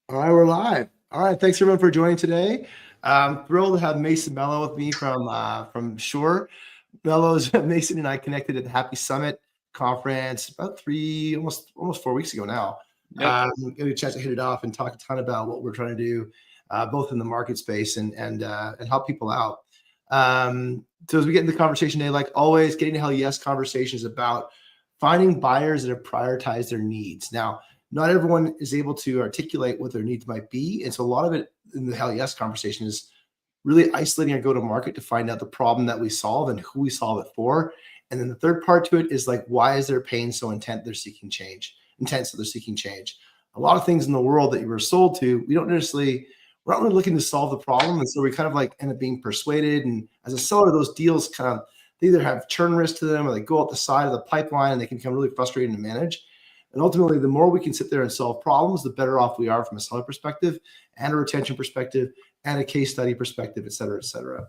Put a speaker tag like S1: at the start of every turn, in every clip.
S1: All right, we're live. All right, thanks everyone for joining today. I'm thrilled to have Mason Mello with me from Shore. Mello's Mason and I connected at the Happy Summit conference about almost 4 weeks ago now.
S2: Yep.
S1: Got a chance to hit it off and talk a ton about what we're trying to do, both in the market space and help people out. So as we get into the conversation today, like always, getting to hell yes conversations about finding buyers that have prioritized their needs. Now, not everyone is able to articulate what their needs might be. And so a lot of it in the hell yes conversation is really isolating our go-to-market to find out the problem that we solve and who we solve it for. And then the third part to it is like, why is their pain so intense they're seeking change? A lot of things in the world that you were sold to, we're not really looking to solve the problem. And so we kind of like end up being persuaded. And as a seller, those deals they either have churn risk to them or they go out the side of the pipeline and they can become really frustrating to manage. And ultimately, the more we can sit there and solve problems, the better off we are from a seller perspective and a retention perspective and a case study perspective, et cetera, et cetera.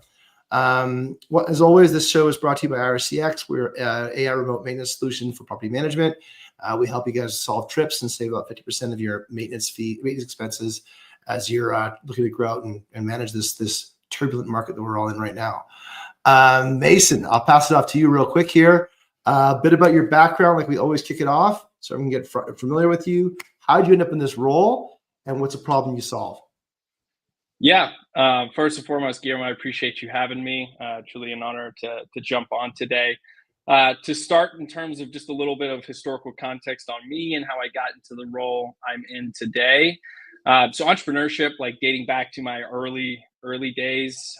S1: As always, this show is brought to you by RCX. We're an AI remote maintenance solution for property management. We help you guys solve trips and save about 50% of your maintenance expenses as you're looking to grow out and manage this turbulent market that we're all in right now. Mason, I'll pass it off to you real quick here. A bit about your background, like we always kick it off. So I'm going to get familiar with you. How did you end up in this role and what's a problem you solve?
S2: Yeah. First and foremost, Guillermo, I appreciate you having me. Truly an honor to jump on today. To start, in terms of just a little bit of historical context on me and how I got into the role I'm in today. So entrepreneurship, like dating back to my early days,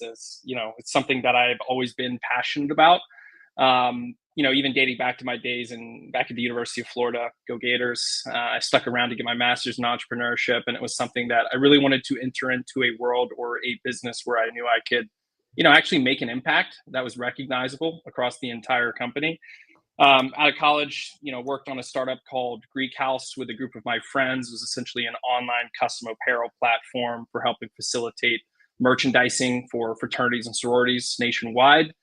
S2: it's something that I've always been passionate about. Even dating back to my days back at the University of Florida, go Gators. I stuck around to get my master's in entrepreneurship, and it was something that I really wanted to enter into a world or a business where I knew I could, actually make an impact that was recognizable across the entire company. Out of college, worked on a startup called Greek House with a group of my friends. It was essentially an online custom apparel platform for helping facilitate merchandising for fraternities and sororities nationwide.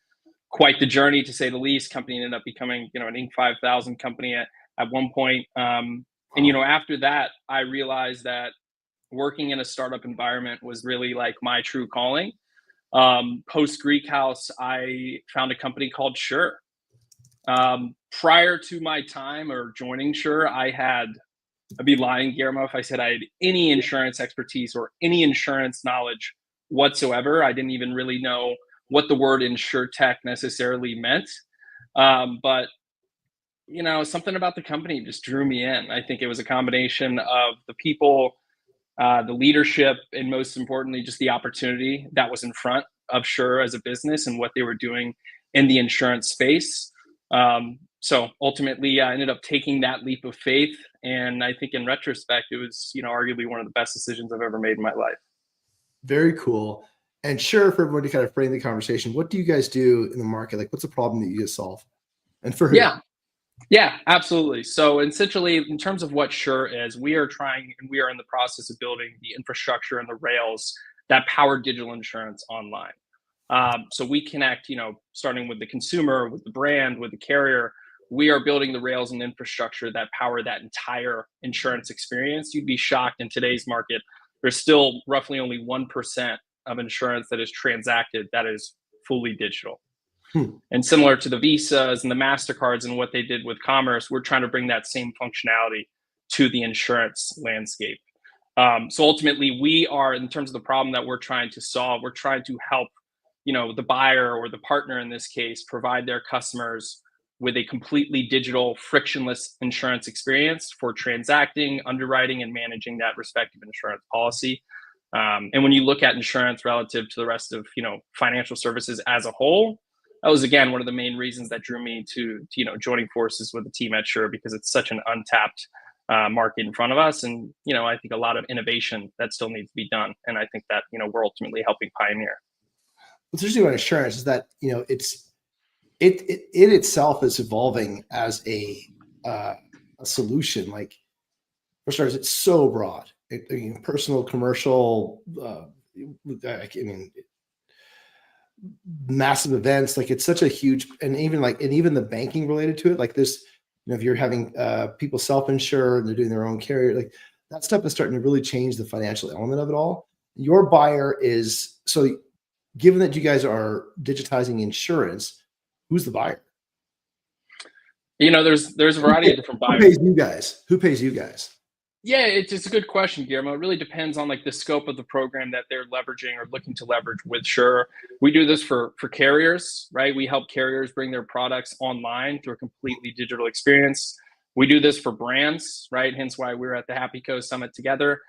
S2: Quite the journey, to say the least. Company ended up becoming, an Inc. 5000 company at one point. And, after that, I realized that working in a startup environment was really like my true calling. Post Greek House, I found a company called Sure. Prior to my time or joining Sure, I'd be lying, Guillermo, if I said I had any insurance expertise or any insurance knowledge whatsoever. I didn't even really know what the word insurtech necessarily meant. But, something about the company just drew me in. I think it was a combination of the people, the leadership, and most importantly, just the opportunity that was in front of Sure as a business and what they were doing in the insurance space. So ultimately, I ended up taking that leap of faith. And I think in retrospect, it was, arguably one of the best decisions I've ever made in my life.
S1: Very cool. And Sure, for everyone to kind of frame the conversation, what do you guys do in the market? Like, what's the problem that you guys solve? And for who?
S2: Yeah, absolutely. So essentially, in terms of what Sure is, we are in the process of building the infrastructure and the rails that power digital insurance online. So we connect, starting with the consumer, with the brand, with the carrier. We are building the rails and infrastructure that power that entire insurance experience. You'd be shocked in today's market. There's still roughly only 1% of insurance that is transacted that is fully digital. And similar to the Visas and the MasterCards and what they did with commerce, we're trying to bring that same functionality to the insurance landscape. So ultimately, we are, in terms of the problem that we're trying to solve, we're trying to help, the buyer or the partner in this case, provide their customers with a completely digital, frictionless insurance experience for transacting, underwriting, and managing that respective insurance policy. And when you look at insurance relative to the rest of, financial services as a whole, that was, again, one of the main reasons that drew me to joining forces with the team at Sure, because it's such an untapped market in front of us. And, I think a lot of innovation that still needs to be done. And I think that, we're ultimately helping pioneer.
S1: What's interesting about insurance is that, it itself is evolving as a solution. Like, for starters, it's so broad. Personal, commercial, massive events. Like, it's such a huge, and even the banking related to it. Like this, if you're having people self-insure and they're doing their own carrier, like that stuff is starting to really change the financial element of it all. Your buyer is, so given that you guys are digitizing insurance, who's the buyer?
S2: There's a variety of different
S1: Who
S2: buyers.
S1: pays you guys? Who pays you guys?
S2: Yeah, it's a good question, Guillermo. It really depends on like the scope of the program that they're leveraging or looking to leverage with. Sure, we do this for carriers, right? We help carriers bring their products online through a completely digital experience. We do this for brands, right? Hence why we're at the Happy Co Summit together,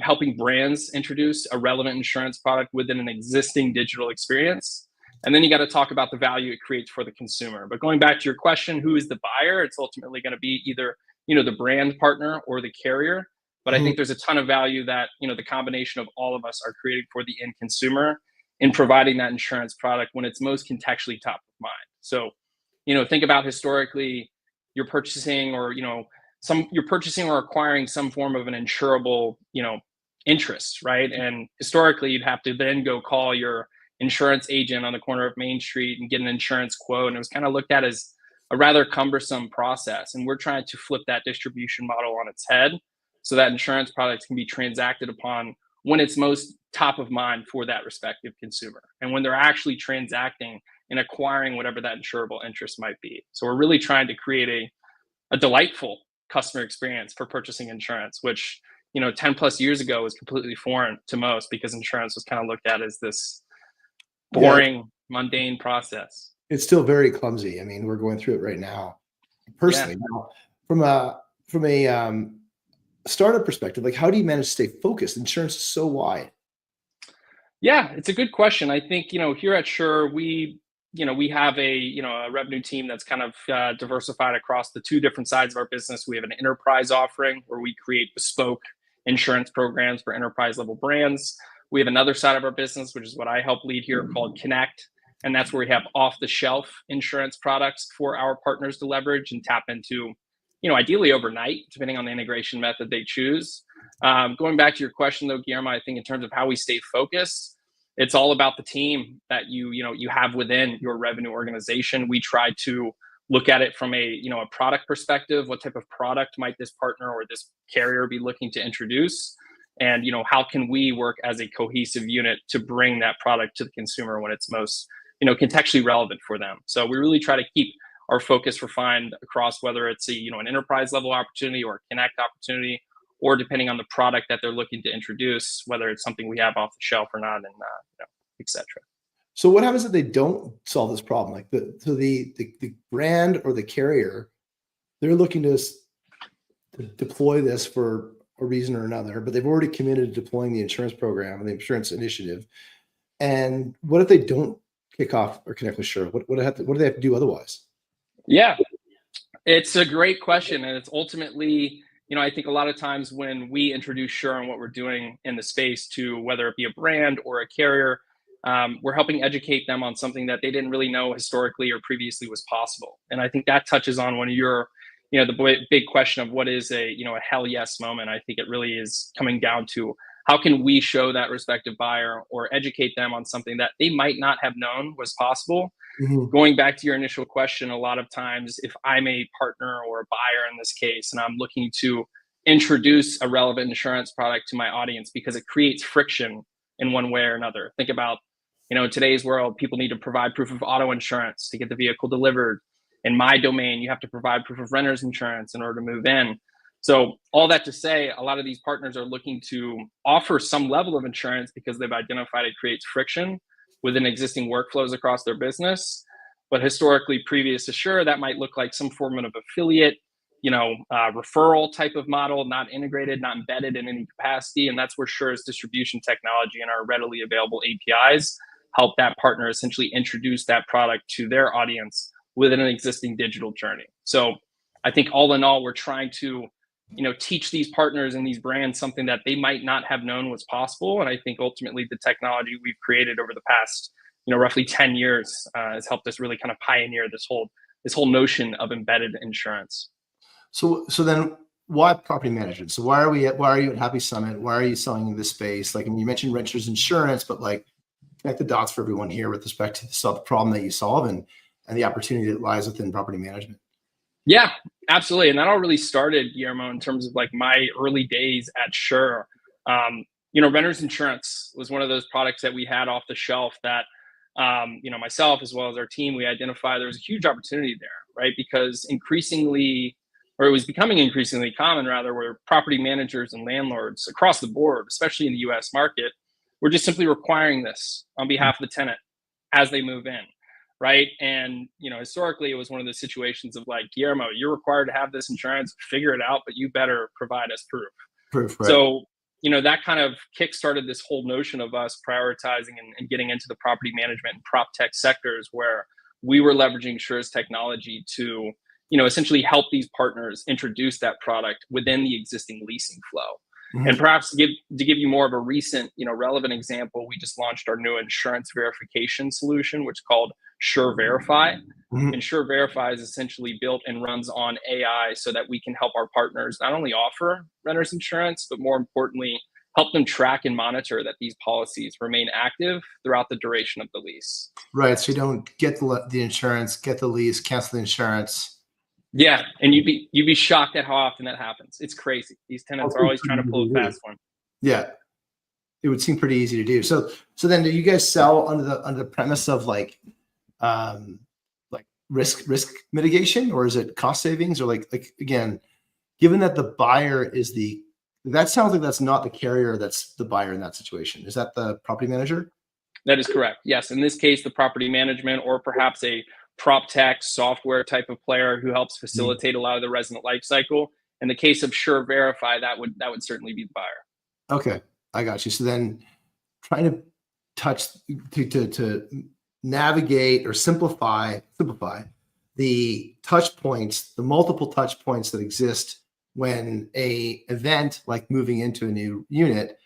S2: helping brands introduce a relevant insurance product within an existing digital experience. And then you got to talk about the value it creates for the consumer. But going back to your question, who is the buyer? It's ultimately going to be either the brand partner or the carrier. But I think there's a ton of value that the combination of all of us are creating for the end consumer in providing that insurance product when it's most contextually top of mind. So think about historically you're purchasing or acquiring some form of an insurable interest, right? And historically you'd have to then go call your insurance agent on the corner of Main Street and get an insurance quote, and it was kind of looked at as a rather cumbersome process. And we're trying to flip that distribution model on its head so that insurance products can be transacted upon when it's most top of mind for that respective consumer and when they're actually transacting and acquiring whatever that insurable interest might be. So we're really trying to create a delightful customer experience for purchasing insurance, which 10 plus years ago was completely foreign to most because insurance was kind of looked at as this boring, mundane process.
S1: It's still very clumsy. I mean, we're going through it right now. Personally, now, from a startup perspective, like how do you manage to stay focused? Insurance is so wide.
S2: Yeah, it's a good question. I think here at Sure, we have a revenue team that's kind of diversified across the two different sides of our business. We have an enterprise offering where we create bespoke insurance programs for enterprise level brands. We have another side of our business, which is what I help lead here, called Connect. And that's where we have off the shelf insurance products for our partners to leverage and tap into, ideally overnight, depending on the integration method they choose. Going back to your question though, Guillermo, I think in terms of how we stay focused, it's all about the team that you have within your revenue organization. We try to look at it from a product perspective. What type of product might this partner or this carrier be looking to introduce? And how can we work as a cohesive unit to bring that product to the consumer when it's most contextually relevant for them. So we really try to keep our focus refined across whether it's an enterprise level opportunity or a connect opportunity, or depending on the product that they're looking to introduce, whether it's something we have off the shelf or not, and et cetera.
S1: So what happens if they don't solve this problem? Like the brand or the carrier, they're looking to deploy this for a reason or another, but they've already committed to deploying the insurance program and the insurance initiative. And what if they don't kick off or connect with Sure? What do they have to do otherwise?
S2: Yeah, it's a great question. And it's ultimately, I think a lot of times when we introduce Sure and what we're doing in the space to whether it be a brand or a carrier, we're helping educate them on something that they didn't really know historically or previously was possible. And I think that touches on one of your, the big question of what is a hell yes moment. I think it really is coming down to how can we show that respective buyer or educate them on something that they might not have known was possible. Going back to your initial question, a lot of times if I'm a partner or a buyer in this case, and I'm looking to introduce a relevant insurance product to my audience because it creates friction in one way or another. Think about, in today's world, people need to provide proof of auto insurance to get the vehicle delivered. In my domain, you have to provide proof of renter's insurance in order to move in. So all that to say, a lot of these partners are looking to offer some level of insurance because they've identified it creates friction within existing workflows across their business. But historically, previous to Sure, that might look like some form of affiliate, referral type of model, not integrated, not embedded in any capacity. And that's where Sure's distribution technology and our readily available APIs help that partner essentially introduce that product to their audience within an existing digital journey. So I think all in all, we're trying to teach these partners and these brands something that they might not have known was possible. And I think ultimately the technology we've created over the past, roughly 10 years has helped us really kind of pioneer this whole notion of embedded insurance.
S1: So then why property management? So why are you at Happy Summit? Why are you selling in this space? Like, I mean, you mentioned renters insurance, but like connect the dots for everyone here with respect to the problem that you solve and the opportunity that lies within property management.
S2: Yeah, absolutely. And that all really started, Guillermo, in terms of like my early days at Sure. Renter's insurance was one of those products that we had off the shelf that, myself as well as our team, we identified there was a huge opportunity there, right? Because increasingly, or it was becoming increasingly common rather, where property managers and landlords across the board, especially in the US market, were just simply requiring this on behalf of the tenant as they move in, right? And historically, it was one of those situations of like, Guillermo, you're required to have this insurance, figure it out, but you better provide us proof.
S1: Proof, right?
S2: So, that kind of kickstarted this whole notion of us prioritizing and getting into the property management and prop tech sectors where we were leveraging Sure's technology to, essentially help these partners introduce that product within the existing leasing flow. And perhaps to give you more of a recent, relevant example, we just launched our new insurance verification solution, which is called Sure Verify.
S1: Mhm.
S2: And Sure Verify is essentially built and runs on AI so that we can help our partners not only offer renters insurance, but more importantly, help them track and monitor that these policies remain active throughout the duration of the lease.
S1: Right. So you don't get the insurance, get the lease, cancel the insurance.
S2: Yeah, and you'd be shocked at how often that happens. It's crazy. These
S1: Oh,
S2: tenants
S1: it
S2: are
S1: seems
S2: always
S1: pretty
S2: trying to pull
S1: easy
S2: a
S1: to do.
S2: fast one.
S1: Yeah, it would seem pretty easy to do. So then, do you guys sell under the premise of um, like risk mitigation, or is it cost savings, or like again, given that the buyer is that sounds like that's not the carrier, that's the buyer in that situation. Is that the property manager?
S2: That is correct. Yes, in this case, the property management or perhaps a prop tech software type of player who helps
S1: Mhm.
S2: facilitate a lot of the resident life cycle. In the case of Sure Verify, that would certainly be the buyer.
S1: Okay, I got you. So then, trying to touch to navigate or simplify the touch points, the multiple touch points that exist when a event like moving into a new unit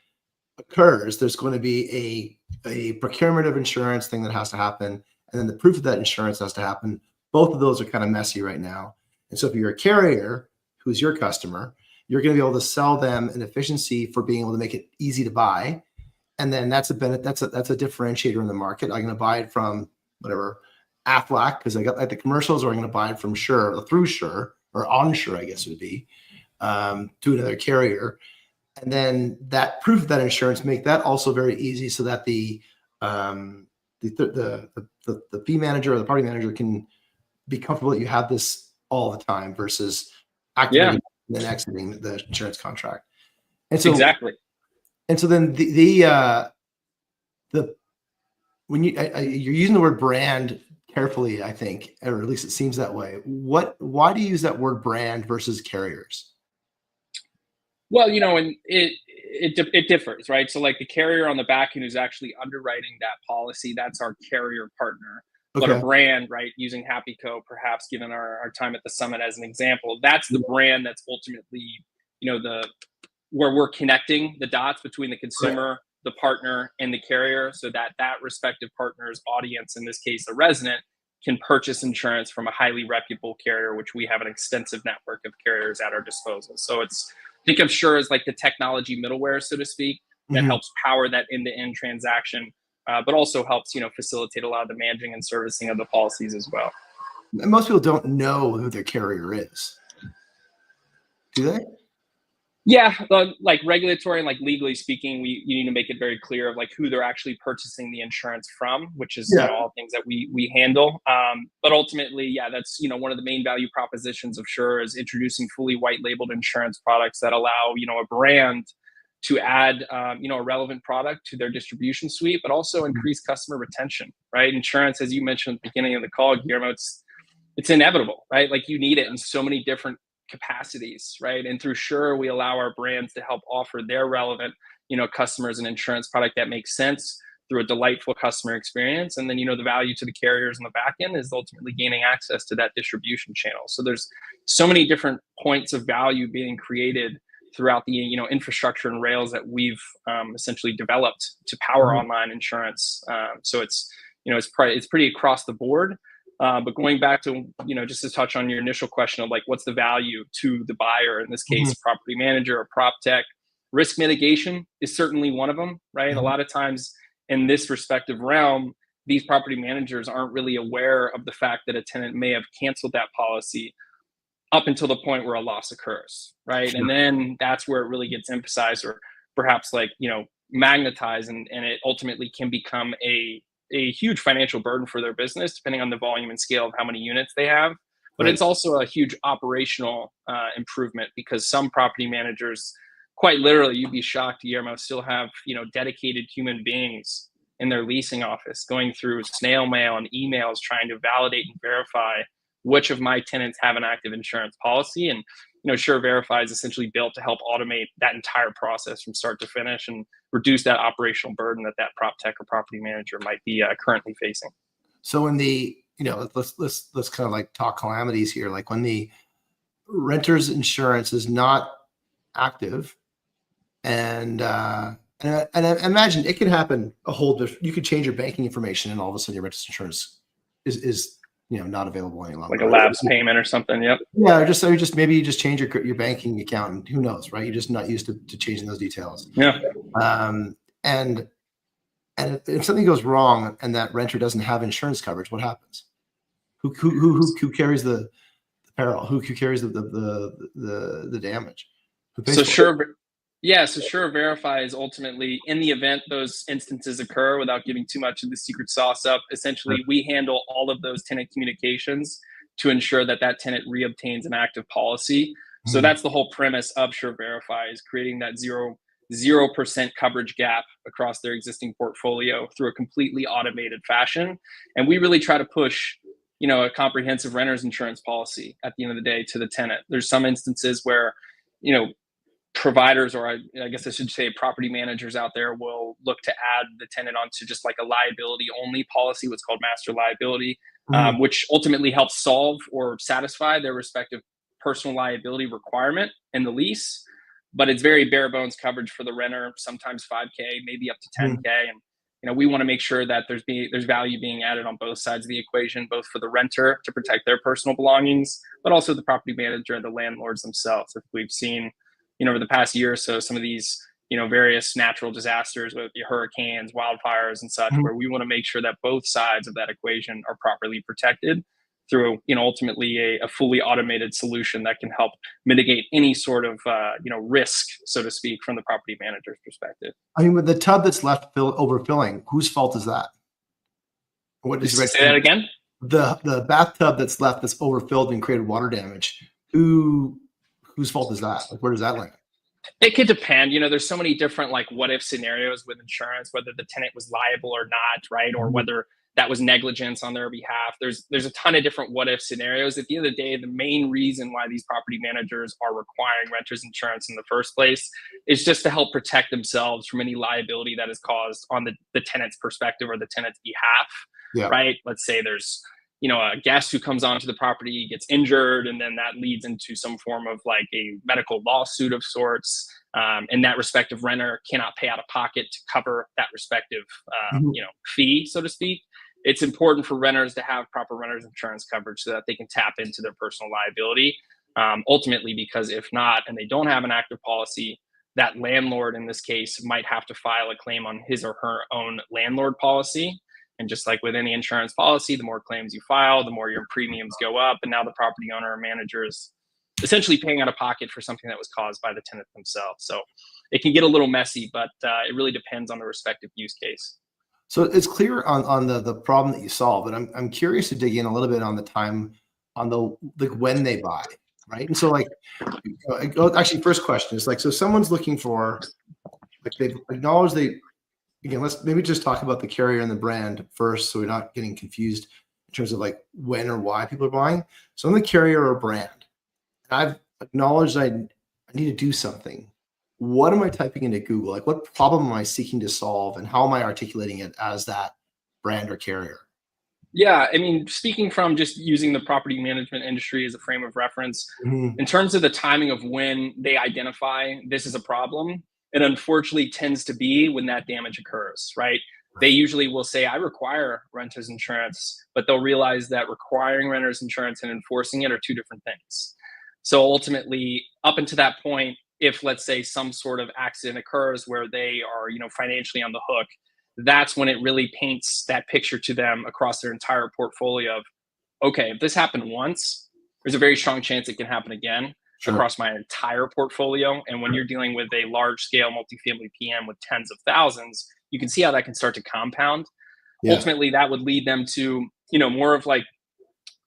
S1: occurs. There's going to be a procurement of insurance thing that has to happen, and then the proof of that insurance has to happen. Both of those are kind of messy right now. And so if you're a carrier who's your customer, you're going to be able to sell them an efficiency for being able to make it easy to buy, and then that's a benefit. That's a differentiator in the market. I'm going to buy it from whatever Aflac because I got like the commercials, or I'm going to buy it from Sure or through Sure or on Sure, I guess it would be, to another carrier. And then that proof of that insurance make that also very easy, so that um, the fee manager or the party manager can be comfortable that you have this all the time versus
S2: Yeah,
S1: activating and then exiting the insurance contract. And so
S2: exactly.
S1: then the when you're using the word brand carefully, I think, or at least it seems that way. Why do you use that word brand versus carriers?
S2: Well, and it differs, right? So like the carrier on the back end who's actually underwriting that policy, that's our carrier partner. But a
S1: Okay.
S2: brand, right, using Happy Co, perhaps given our time at the summit as an example, that's the brand that's ultimately, the where we're connecting the dots between the
S1: Right.
S2: consumer, the partner, and the carrier, so that that respective partner's audience, in this case, a resident, can purchase insurance from a highly reputable carrier, which we have an extensive network of carriers at our disposal. So it's think of Sure as like the technology middleware, so to speak, that
S1: Mhm.
S2: helps power that end-to-end transaction, but also helps facilitate a lot of the managing and servicing of the policies as well.
S1: And most people don't know who their carrier is, do they?
S2: Yeah, like regulatory and like legally speaking, you need to make it very clear of like who they're actually purchasing the insurance from, which is
S1: Yeah.
S2: all things that we handle. But ultimately, yeah, that's one of the main value propositions of Sure is introducing fully white labeled insurance products that allow a brand to add a relevant product to their distribution suite, but also increase customer retention. Right, insurance, as you mentioned at the beginning of the call, Guillermo, it's inevitable, right? Like you need it in so many different capacities, right? And through Sure, we allow our brands to help offer their relevant, customers an insurance product that makes sense through a delightful customer experience. And then, the value to the carriers on the back end is ultimately gaining access to that distribution channel. So there's so many different points of value being created throughout the infrastructure and rails that we've essentially developed to power
S1: Mhm.
S2: online insurance. So it's pretty across the board. But going back to, just to touch on your initial question of like, what's the value to the buyer, in this
S1: Mhm.
S2: case, property manager or prop tech, risk mitigation is certainly one of them, right? A
S1: Mhm.
S2: lot of times in this respective realm, these property managers aren't really aware of the fact that a tenant may have canceled that policy up until the point where a loss occurs, right?
S1: Sure.
S2: And then that's where it really gets emphasized, or perhaps like, magnetized, and it ultimately can become a huge financial burden for their business, depending on the volume and scale of how many units they have. But
S1: Right.
S2: it's also a huge operational improvement, because some property managers, quite literally, you'd be shocked, Guillermo, still have dedicated human beings in their leasing office going through snail mail and emails trying to validate and verify which of my tenants have an active insurance policy. And Sure Verify is essentially built to help automate that entire process from start to finish and reduce that operational burden that prop tech or property manager might be currently facing.
S1: So when the, let's kind of like talk calamities here. Like when the renter's insurance is not active, and I imagine it can happen a whole different. You could change your banking information, and all of a sudden your renter's insurance is not available any
S2: Like
S1: longer.
S2: a lapse payment or something. Yep.
S1: Yeah, or just maybe you just change your banking account, and who knows, right? You're just not used to changing those details.
S2: Yeah.
S1: Um, and if something goes wrong and that renter doesn't have insurance coverage, what happens? Who carries the peril? Who carries the damage? Who pays
S2: So
S1: for it?
S2: Sure Verify is ultimately, in the event those instances occur, without giving too much of the secret sauce up, essentially we handle all of those tenant communications to ensure that that tenant reobtains an active policy. So
S1: Mhm.
S2: that's the whole premise of Sure Verify, is creating that 0% coverage gap across their existing portfolio through a completely automated fashion. And we really try to push a comprehensive renter's insurance policy at the end of the day to the tenant. There's some instances where you know providers, or I guess I should say property managers out there, will look to add the tenant onto just like a liability only policy, what's called master liability,
S1: Mhm.
S2: which ultimately helps solve or satisfy their respective personal liability requirement in the lease. But it's very bare bones coverage for the renter, sometimes 5K, maybe up to
S1: Mhm.
S2: 10K. And we want to make sure that there's value being added on both sides of the equation, both for the renter to protect their personal belongings, but also the property manager and the landlords themselves. If we've seen over the past year or so, some of these, various natural disasters with the hurricanes, wildfires, and such,
S1: Mhm.
S2: where we want to make sure that both sides of that equation are properly protected through, ultimately a fully automated solution that can help mitigate any sort of, risk, so to speak, from the property manager's perspective.
S1: I mean, with the tub that's left overfilling, whose fault is that? What is
S2: Say that again.
S1: the bathtub that's overfilled and created water damage? Whose fault is that? Like, where does that land?
S2: It could depend. There's so many different like what if scenarios with insurance, whether the tenant was liable or not, right? Or
S1: Mhm.
S2: whether that was negligence on their behalf. There's a ton of different what if scenarios. At the end of the day, the main reason why these property managers are requiring renters insurance in the first place is just to help protect themselves from any liability that is caused on the tenant's perspective or the tenant's behalf,
S1: Yeah.
S2: right? Let's say there's a guest who comes onto the property gets injured, and then that leads into some form of like a medical lawsuit of sorts, and that respective renter cannot pay out of pocket to cover that respective
S1: Mhm.
S2: fee, so to speak. It's important for renters to have proper renters insurance coverage so that they can tap into their personal liability, ultimately, because if not, and they don't have an active policy, that landlord in this case might have to file a claim on his or her own landlord policy. And just like with any insurance policy, the more claims you file, the more your premiums go up. And now the property owner or manager is essentially paying out of pocket for something that was caused by the tenant themselves. So it can get a little messy, but it really depends on the respective use case.
S1: So it's clear on the problem that you solve, but I'm curious to dig in a little bit on the time on the like when they buy, right? And so like actually first question is like, so someone's looking for, like, they've acknowledged they, again, let's maybe just talk about the carrier and the brand first, so we're not getting confused in terms of like when or why people are buying. So I'm the carrier or brand. I've acknowledged I need to do something. What am I typing into Google? Like, what problem am I seeking to solve, and how am I articulating it as that brand or carrier?
S2: Yeah, I mean, speaking from just using the property management industry as a frame of reference,
S1: Mhm.
S2: in terms of the timing of when they identify this is a problem, it unfortunately tends to be when that damage occurs, right? They
S1: Right.
S2: usually will say, I require renter's insurance, but they'll realize that requiring renter's insurance and enforcing it are two different things. So ultimately, up until that point, if let's say some sort of accident occurs where they are, financially on the hook, that's when it really paints that picture to them across their entire portfolio of, okay, if this happened once, there's a very strong chance it can happen again
S1: Sure.
S2: across my entire portfolio. And when you're dealing with a large scale multifamily PM with tens of thousands, you can see how that can start to compound.
S1: Yeah.
S2: Ultimately, that would lead them to, more of like,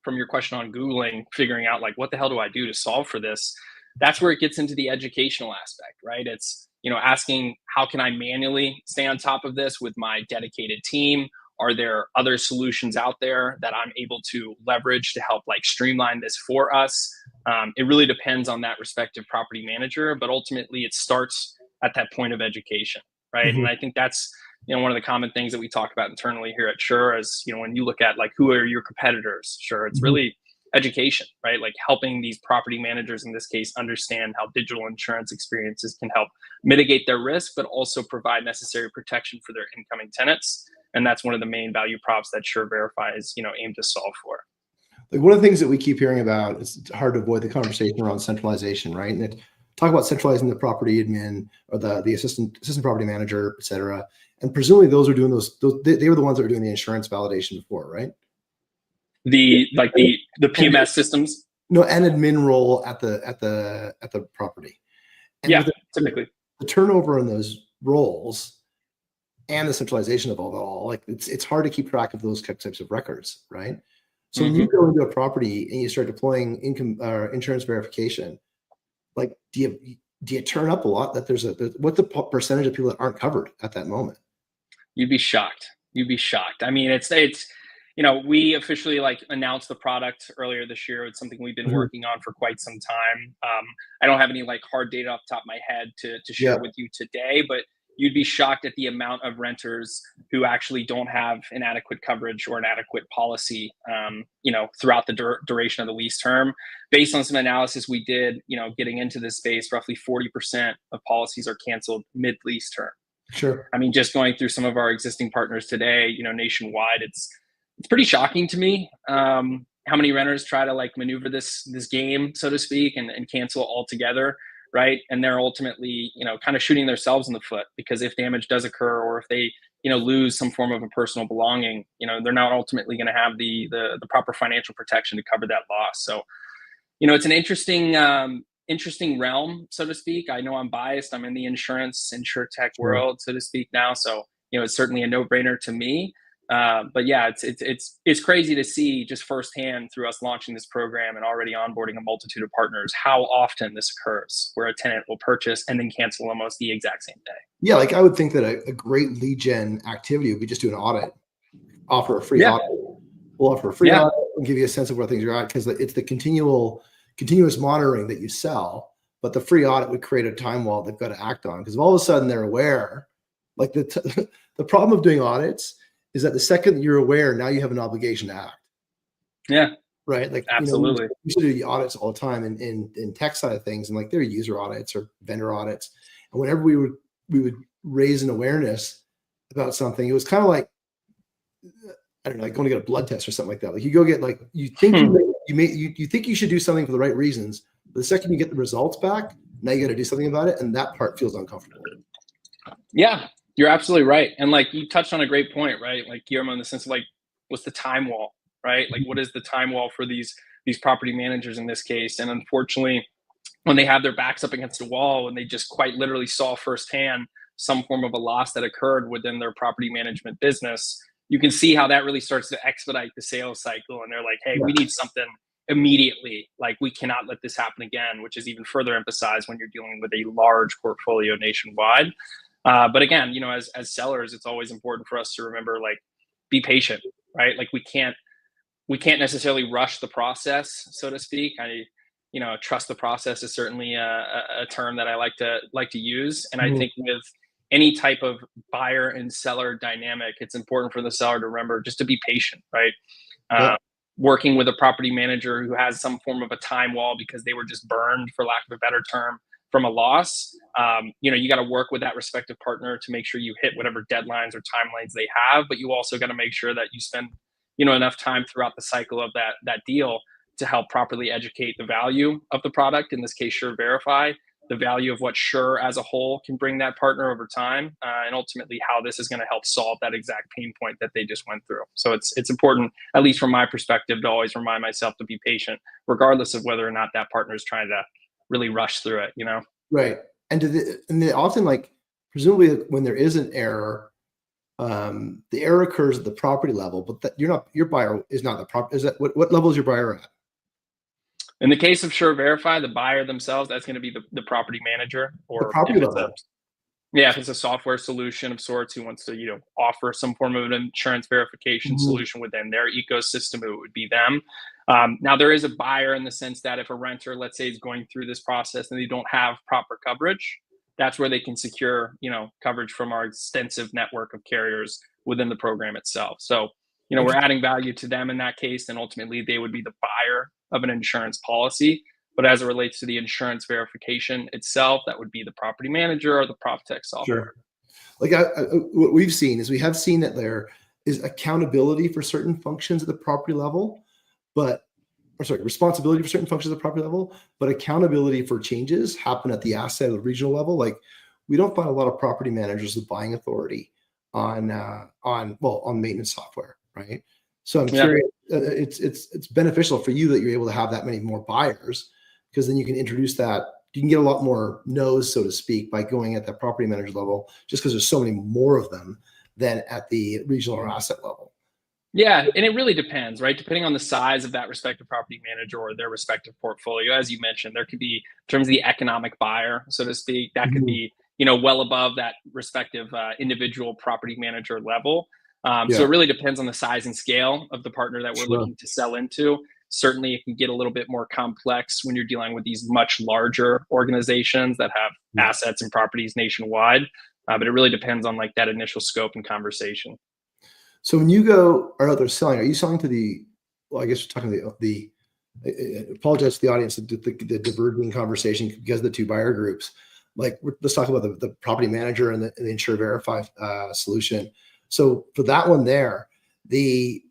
S2: from your question on Googling, figuring out like, what the hell do I do to solve for this? That's where it gets into the educational aspect, right? It's, asking, how can I manually stay on top of this with my dedicated team? Are there other solutions out there that I'm able to leverage to help like streamline this for us? It really depends on that respective property manager, but ultimately it starts at that point of education, right?
S1: Mhm.
S2: And I think that's, one of the common things that we talk about internally here at Sure is, when you look at like, who are your competitors? Sure, it's
S1: Mhm.
S2: really education, right? Like helping these property managers in this case understand how digital insurance experiences can help mitigate their risk, but also provide necessary protection for their incoming tenants. And that's one of the main value props that Sure Verify is, aimed to solve for.
S1: Like one of the things that we keep hearing about, it's hard to avoid the conversation around centralization, right? And talk about centralizing the property admin or the assistant property manager, et cetera. And presumably those are doing those they were the ones that were doing the insurance validation before, right?
S2: The PMS systems.
S1: No, and admin role at the property. And
S2: Yeah,
S1: with
S2: typically.
S1: the turnover in those roles and the centralization of all, like it's hard to keep track of those types of records, right? So when you go into a property and you start deploying income or insurance verification, like do you turn up a lot that what's the percentage of people that aren't covered at that moment?
S2: You'd be shocked. You'd be shocked. I mean, it's we officially like announced the product earlier this year. It's something we've been
S1: Mhm.
S2: working on for quite some time. I don't have any like hard data off the top of my head to
S1: Yeah,
S2: share with you today, but you'd be shocked at the amount of renters who actually don't have an adequate coverage or an adequate policy, throughout the duration of the lease term. Based on some analysis we did, getting into this space, roughly 40% of policies are canceled mid-lease term.
S1: sure.
S2: I mean, just going through some of our existing partners today, nationwide, it's pretty shocking to me, how many renters try to like maneuver this game, so to speak, and cancel altogether, right? And they're ultimately, kind of shooting themselves in the foot, because if damage does occur or if they, lose some form of a personal belonging, they're not ultimately going to have the proper financial protection to cover that loss. So, it's an interesting realm, so to speak. I know I'm biased. I'm in the insure tech
S1: Sure.
S2: world, so to speak now. So, it's certainly a no-brainer to me. But yeah, it's crazy to see just firsthand through us launching this program and already onboarding a multitude of partners how often this occurs, where a tenant will purchase and then cancel almost the exact same day.
S1: Yeah, like I would think that a great lead gen activity would be just do an audit, offer a free
S2: Yeah,
S1: audit. We'll offer a free
S2: yeah,
S1: audit and give you a sense of where things are at, because it's the continuous monitoring that you sell. But the free audit would create a time wall they've got to act on, because all of a sudden they're aware. Like the problem of doing audits is that the second that you're aware, now you have an obligation to act.
S2: yeah,
S1: Right? Like, we
S2: absolutely.
S1: used to do the audits all the time in tech side of things, and like they're user audits or vendor audits. And whenever we would raise an awareness about something, it was kind of like, I don't know, like going to get a blood test or something like that. Like you go get like you think you think you should do something for the right reasons, but the second you get the results back, now you got to do something about it, and that part feels uncomfortable.
S2: Yeah, you're absolutely right. And like you touched on a great point, right? Like Guillermo, in the sense of like, what's the time wall, right? Like what is the time wall for these property managers in this case? And unfortunately, when they have their backs up against a wall and they just quite literally saw firsthand some form of a loss that occurred within their property management business, you can see how that really starts to expedite the sales cycle. And they're like, hey,
S1: Yeah.
S2: we need something immediately. Like we cannot let this happen again, which is even further emphasized when you're dealing with a large portfolio nationwide. But again, as sellers, it's always important for us to remember, like, be patient, right? Like we can't necessarily rush the process, so to speak. Trust the process is certainly a term that I like to use. And I
S1: Mhm.
S2: think with any type of buyer and seller dynamic, it's important for the seller to remember just to be patient, right?
S1: Yeah.
S2: Uh, Working with a property manager who has some form of a time wall because they were just burned, for lack of a better term, from a loss. You got to work with that respective partner to make sure you hit whatever deadlines or timelines they have, but you also got to make sure that you spend enough time throughout the cycle of that deal to help properly educate the value of the product, in this case Sure Verify, the value of what Sure as a whole can bring that partner over time, and ultimately how this is going to help solve that exact pain point that they just went through. So it's important, at least from my perspective, to always remind myself to be patient, regardless of whether or not that partner is trying to really rush through it.
S1: Right. And they often, like, presumably when there is an error, the error occurs at the property level, but that your buyer is not the prop. Is that what level is your buyer at?
S2: In the case of Sure Verify, the buyer themselves, that's going to be the property manager,
S1: The
S2: or
S1: property
S2: if it's a
S1: level.
S2: yeah, if it's a software solution of sorts who wants to, offer some form of an insurance verification
S1: Mhm.
S2: solution within their ecosystem, it would be them. Now, there is a buyer in the sense that if a renter, let's say, is going through this process and they don't have proper coverage, that's where they can secure, coverage from our extensive network of carriers within the program itself. So, we're
S1: Interesting.
S2: adding value to them in that case, and ultimately they would be the buyer of an insurance policy. But as it relates to the insurance verification itself, that would be the property manager or the prop tech software.
S1: Sure. Like, what we've seen is we have seen that there is accountability for certain functions at the property level, but or sorry, responsibility for certain functions at the property level, but accountability for changes happen at the asset or the regional level. Like, we don't find a lot of property managers with buying authority on maintenance software, right? So I'm
S2: Yeah.
S1: curious. It's beneficial for you that you're able to have that many more buyers, because then you can introduce that. You can get a lot more no's, so to speak, by going at that property manager level, just because there's so many more of them than at the regional or asset level.
S2: Yeah, and it really depends, right? Depending on the size of that respective property manager or their respective portfolio. As you mentioned, there could be, in terms of the economic buyer, so to speak, that could
S1: Mhm.
S2: be, well above that respective individual property manager level. So
S1: Yeah,
S2: it really depends on the size and scale of the partner that we're
S1: sure.
S2: looking to sell into. Certainly, it can get a little bit more complex when you're dealing with these much larger organizations that have
S1: Yeah.
S2: assets and properties nationwide. But it really depends on like that initial scope and conversation.
S1: So when you go are out there selling, are you selling to the? Well, I guess you're talking to I apologize to the audience, the diverging conversation because of the two buyer groups. Like, let's talk about the property manager and the insure verify solution. So for that one there, the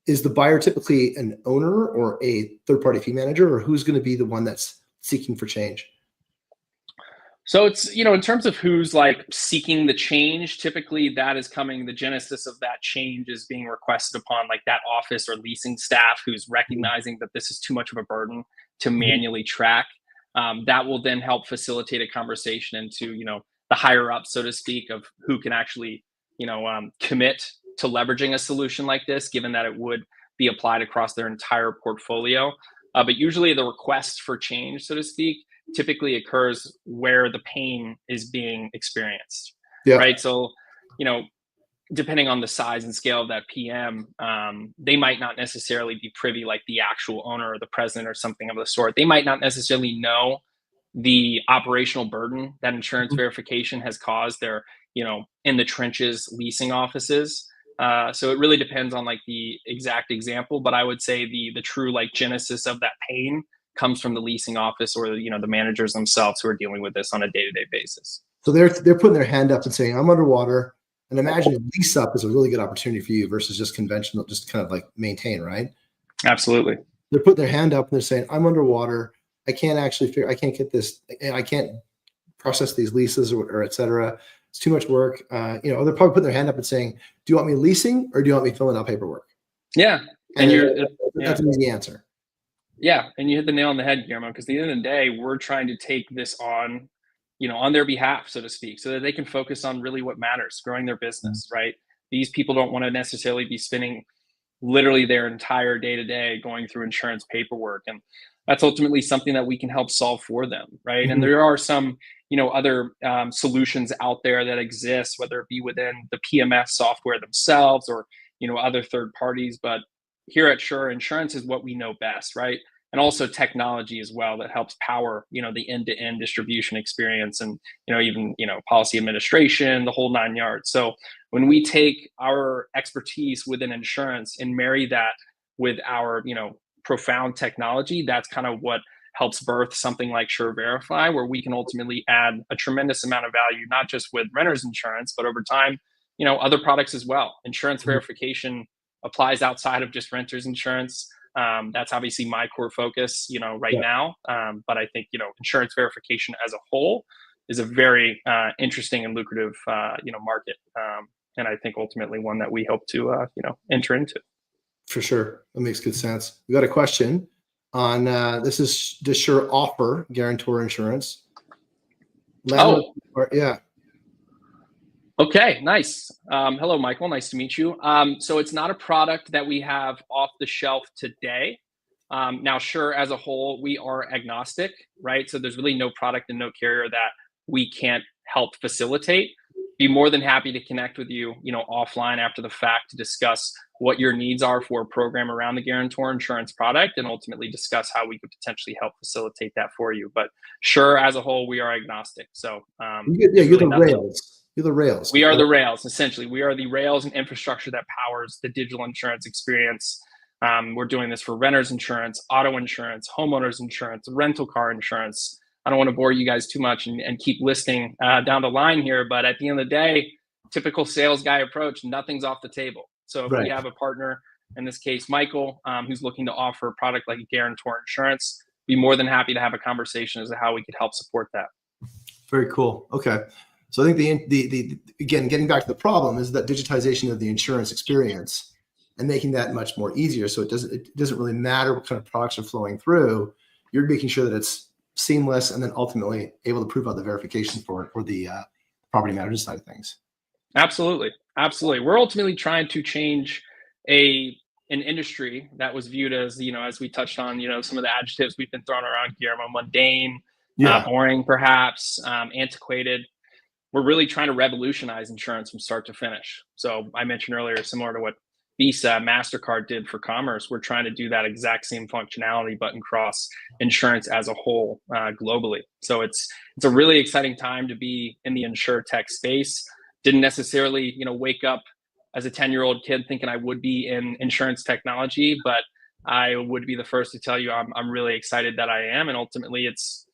S1: is the buyer typically an owner or a third party fee manager, or who's going to be the one that's seeking for change?
S2: So it's, in terms of who's like seeking the change, typically that is coming, the genesis of that change is being requested upon like that office or leasing staff who's
S1: Mhm.
S2: recognizing that this is too much of a burden to
S1: Mhm.
S2: manually track. That will then help facilitate a conversation into, the higher up, so to speak, of who can actually, commit to leveraging a solution like this, given that it would be applied across their entire portfolio. But usually the request for change, so to speak, typically occurs where the pain is being experienced,
S1: Yeah.
S2: right? So, you know, depending on the size and scale of that PM, they might not necessarily be privy, like the actual owner or the president or something of the sort. They might not necessarily know the operational burden that insurance
S1: Mhm.
S2: verification has caused their, in the trenches leasing offices. So it really depends on like the exact example, but I would say the true like genesis of that pain comes from the leasing office or the managers themselves who are dealing with this on a day-to-day basis.
S1: So they're putting their hand up and saying, "I'm underwater." And imagine lease up is a really good opportunity for you versus just conventional, just kind of like maintain, right?
S2: Absolutely.
S1: They're putting their hand up and they're saying, "I'm underwater. I can't actually figure. I can't get this. I can't process these leases or et cetera. It's too much work." They're probably putting their hand up and saying, "Do you want me leasing or do you want me filling out paperwork?"
S2: Yeah.
S1: And
S2: And yeah.
S1: that's an easy answer.
S2: Yeah, and you hit the nail on the head, Guillermo, because at the end of the day, we're trying to take this on, on their behalf, so to speak, so that they can focus on really what matters, growing their business, right? These people don't want to necessarily be spending literally their entire day to day going through insurance paperwork. And that's ultimately something that we can help solve for them, right? And
S1: Mhm.
S2: there are some, other solutions out there that exist, whether it be within the PMS software themselves or, other third parties. But here at Sure, insurance is what we know best, right? And also technology as well that helps power, the end-to-end distribution experience and, even, policy administration, the whole nine yards. So when we take our expertise within insurance and marry that with our profound technology, that's kind of what helps birth something like Sure Verify, where we can ultimately add a tremendous amount of value, not just with renters insurance, but over time, other products as well. Insurance
S1: Mhm.
S2: verification applies outside of just renters insurance. That's obviously my core focus, right
S1: Yeah,
S2: now. But I think, insurance verification as a whole is a very interesting and lucrative, market. And I think ultimately one that we hope to, enter into.
S1: for sure. That makes good sense. We got a question on this is does Sure offer guarantor insurance? Landlord,
S2: Oh,
S1: yeah,
S2: okay, nice. Hello, Michael. Nice to meet you. So it's not a product that we have off the shelf today. Now, Sure, as a whole, we are agnostic, right? So there's really no product and no carrier that we can't help facilitate. Be more than happy to connect with you, offline after the fact to discuss what your needs are for a program around the guarantor insurance product, and ultimately discuss how we could potentially help facilitate that for you. But Sure, as a whole, we are agnostic. So
S1: yeah,
S2: there's
S1: you're
S2: really
S1: the
S2: nothing.
S1: rails. You're the rails.
S2: We are the rails, essentially. We are the rails and infrastructure that powers the digital insurance experience. We're doing this for renters insurance, auto insurance, homeowners insurance, rental car insurance. I don't want to bore you guys too much and keep listing down the line here, but at the end of the day, typical sales guy approach, nothing's off the table. So if we
S1: Right.
S2: have a partner, in this case, Michael, who's looking to offer a product like a guarantor insurance, be more than happy to have a conversation as to how we could help support that.
S1: Very cool. Okay. So I think the again, getting back to the problem is that digitization of the insurance experience and making that much more easier. So it doesn't really matter what kind of products are flowing through. You're making sure that it's seamless and then ultimately able to prove out the verification for the property management side of things.
S2: Absolutely. Absolutely. We're ultimately trying to change an industry that was viewed as, as we touched on, some of the adjectives we've been throwing around, Guillermo, mundane,
S1: Yeah.
S2: boring, perhaps, antiquated. We're really trying to revolutionize insurance from start to finish. So I mentioned earlier, similar to what Visa, MasterCard did for commerce, we're trying to do that exact same functionality, but across insurance as a whole, globally. So it's a really exciting time to be in the insure tech space. Didn't necessarily, wake up as a 10-year-old kid thinking I would be in insurance technology, but I would be the first to tell you I'm really excited that I am. And ultimately it's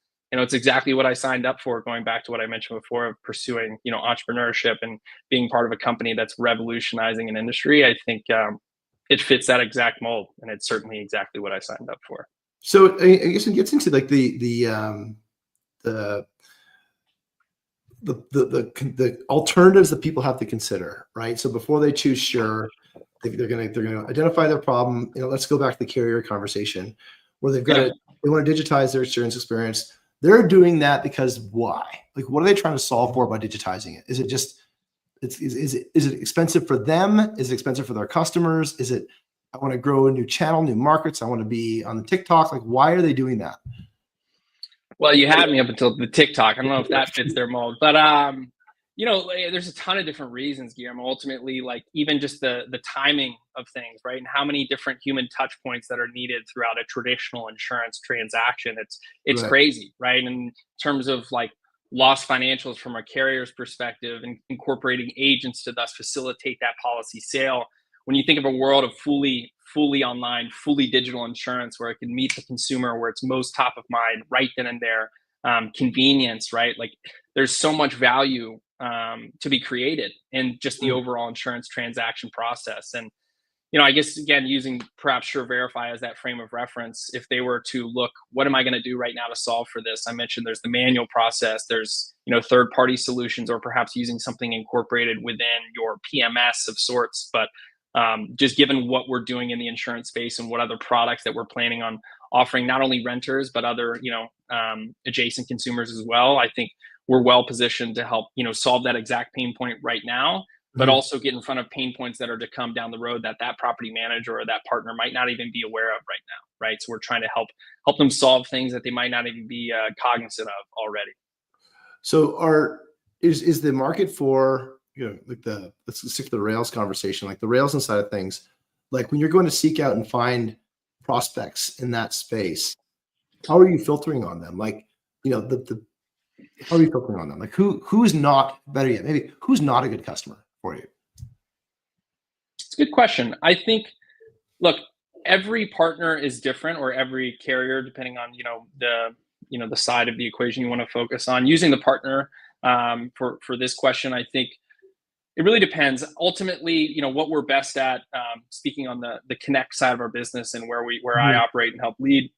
S2: exactly what I signed up for, going back to what I mentioned before of pursuing, entrepreneurship and being part of a company that's revolutionizing an industry. I think it fits that exact mold, and it's certainly exactly what I signed up for.
S1: So I guess it gets into like the the alternatives that people have to consider, right? So before they choose Sure, they're gonna identify their problem. Let's go back to the carrier conversation, where
S2: Yeah.
S1: they want to digitize their insurance experience. They're doing that because why? Like, what are they trying to solve for by digitizing it? Is it just is it expensive for them? Is it expensive for their customers? Is it I want to grow a new channel, new markets? I want to be on the TikTok. Like, why are they doing that?
S2: Well, you had me up until the TikTok. I don't know if that fits their mold, but there's a ton of different reasons, Guillermo. Ultimately, like even just the timing of things, right, and how many different human touch points that are needed throughout a traditional insurance transaction. It's
S1: Right.
S2: crazy, right? And in terms of like lost financials from a carrier's perspective, and incorporating agents to thus facilitate that policy sale. When you think of a world of fully online, fully digital insurance where it can meet the consumer where it's most top of mind right then and there, convenience, right? Like there's so much value to be created in just the
S1: Mm.
S2: overall insurance transaction process. And I guess again, using perhaps Sure Verify as that frame of reference, if they were to look, what am I going to do right now to solve for this? I mentioned there's the manual process, there's third party solutions, or perhaps using something incorporated within your PMS of sorts. But just given what we're doing in the insurance space and what other products that we're planning on offering, not only renters but other adjacent consumers as well, I think we're well positioned to help solve that exact pain point right now, but
S1: Mhm.
S2: also get in front of pain points that are to come down the road that that property manager or that partner might not even be aware of right now, right? So we're trying to help them solve things that they might not even be cognizant of already.
S1: So is the market for like let's stick to the Rails conversation, like the Rails inside of things, like when you're going to seek out and find prospects in that space, how are you filtering on them? Like, the how are you filtering on them? Like who's not better yet? Maybe who's not a good customer for you?
S2: It's a good question. I think, look, every partner is different, or every carrier, depending on the side of the equation you want to focus on. Using the partner for this question, I think It really depends. Ultimately, what we're best at, speaking on the connect side of our business and where I
S1: Mhm.
S2: operate and help lead,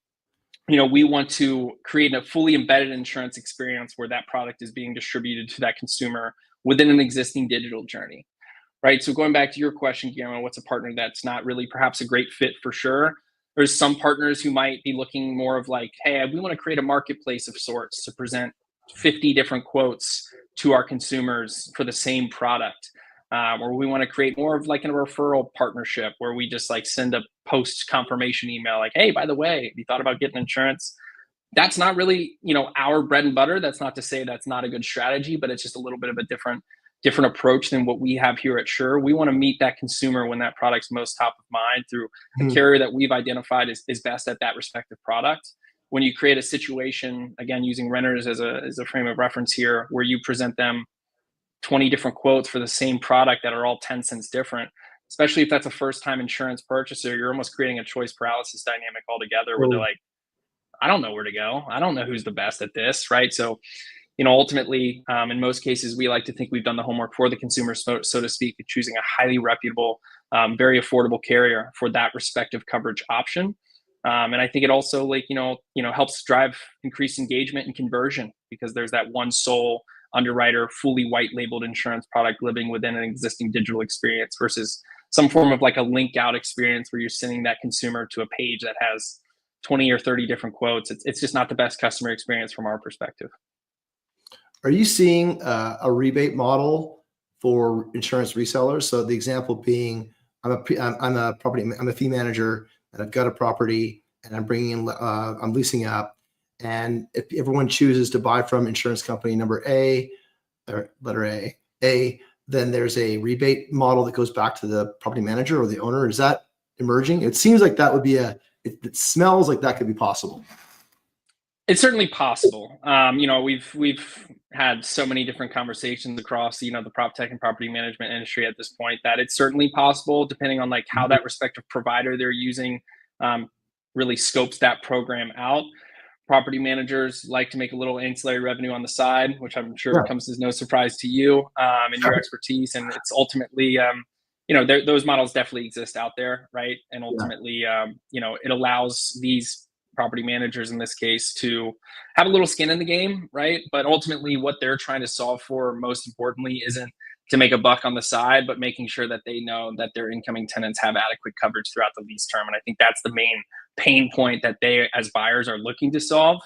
S2: we want to create a fully embedded insurance experience where that product is being distributed to that consumer within an existing digital journey, right? So going back to your question, Guillermo, what's a partner that's not really perhaps a great fit? For sure, there's some partners who might be looking more of like, hey, we want to create a marketplace of sorts to present 50 different quotes to our consumers for the same product. Or we want to create more of like a referral partnership where we just like send a post confirmation email like, hey, by the way, have you thought about getting insurance? That's not really, our bread and butter. That's not to say that's not a good strategy, but it's just a little bit of a different approach than what we have here at Sure. We want to meet that consumer when that product's most top of mind through a
S1: Mhm.
S2: carrier that we've identified is best at that respective product. When you create a situation, again, using renters as a frame of reference here, where you present them 20 different quotes for the same product that are all 10 cents different, especially if that's a first time insurance purchaser, you're almost creating a choice paralysis dynamic altogether where they're
S1: So,
S2: like, I don't know where to go. I don't know who's the best at this, right? So, ultimately, in most cases, we like to think we've done the homework for the consumer, so to speak, choosing a highly reputable, very affordable carrier for that respective coverage option. And I think it also helps drive increased engagement and conversion because there's that one sole underwriter, fully white labeled insurance product living within an existing digital experience versus some form of like a link out experience where you're sending that consumer to a page that has 20 or 30 different quotes. It's just not the best customer experience from our perspective.
S1: are you seeing a rebate model for insurance resellers? So the example being, I'm a fee manager, and I've got a property, and I'm bringing in, I'm leasing up, and if everyone chooses to buy from insurance company number A, or letter A, then there's a rebate model that goes back to the property manager or the owner. Is that emerging? It seems like that would be it smells like that could be possible.
S2: It's certainly possible. We've had so many different conversations across, the prop tech and property management industry at this point that it's certainly possible, depending on like how
S1: Mhm.
S2: that respective provider they're using um, really scopes that program out. Property managers like to make a little ancillary revenue on the side, which I'm sure
S1: Yeah.
S2: comes as no surprise to you and your expertise. And it's ultimately, those models definitely exist out there, right? And
S1: Yeah.
S2: ultimately, it allows these property managers in this case to have a little skin in the game, right? But ultimately, what they're trying to solve for, most importantly, isn't to make a buck on the side, but making sure that they know that their incoming tenants have adequate coverage throughout the lease term. And I think that's the main pain point that they, as buyers, are looking to solve.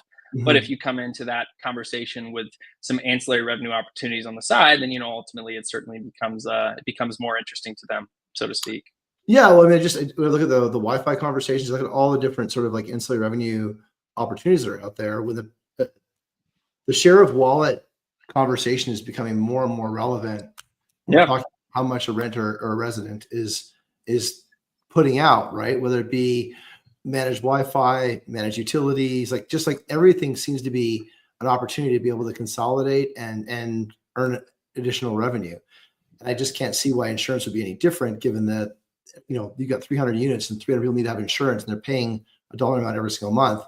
S2: But if
S1: Mhm.
S2: you come into that conversation with some ancillary revenue opportunities on the side, then ultimately it certainly becomes more interesting to them, so to speak.
S1: Yeah, well, I mean, just look at the Wi-Fi conversations, look at all the different sort of like ancillary revenue opportunities that are out there. With the share of wallet conversation is becoming more and more relevant when we're
S2: Yeah,
S1: talking how much a renter or a resident is putting out, right? Whether it be managed Wi-Fi, managed utilities, like just like everything seems to be an opportunity to be able to consolidate and earn additional revenue. And I just can't see why insurance would be any different, given that you've got 300 units and 300 people need to have insurance, and they're paying a dollar amount every single month.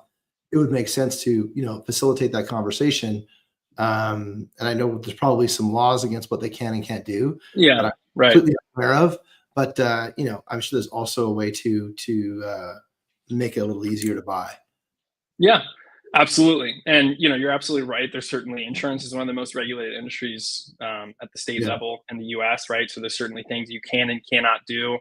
S1: It would make sense to facilitate that conversation. And I know there's probably some laws against what they can and can't do that
S2: yeah,
S1: I'm
S2: right.
S1: completely aware of. But I'm sure there's also a way to make it a little easier to buy.
S2: Yeah, absolutely. And you're absolutely right. There's certainly insurance is one of the most regulated industries at the state
S1: Yeah.
S2: level in the U.S. Right. So there's certainly things you can and cannot do.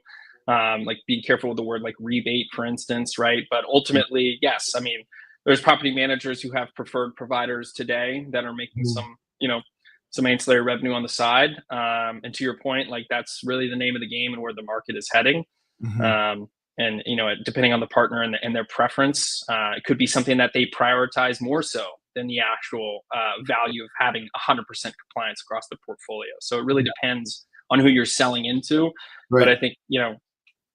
S2: Like be careful with the word like rebate, for instance. Right. But ultimately, yes. I mean, there's property managers who have preferred providers today that are making
S1: Mhm.
S2: some ancillary revenue on the side. And to your point, like that's really the name of the game and where the market is heading.
S1: Mhm.
S2: Um, and depending on the partner and their preference, it could be something that they prioritize more so than the actual value of having 100% compliance across the portfolio. So it really
S1: Yeah.
S2: depends on who you're selling into. But I
S1: Right.
S2: think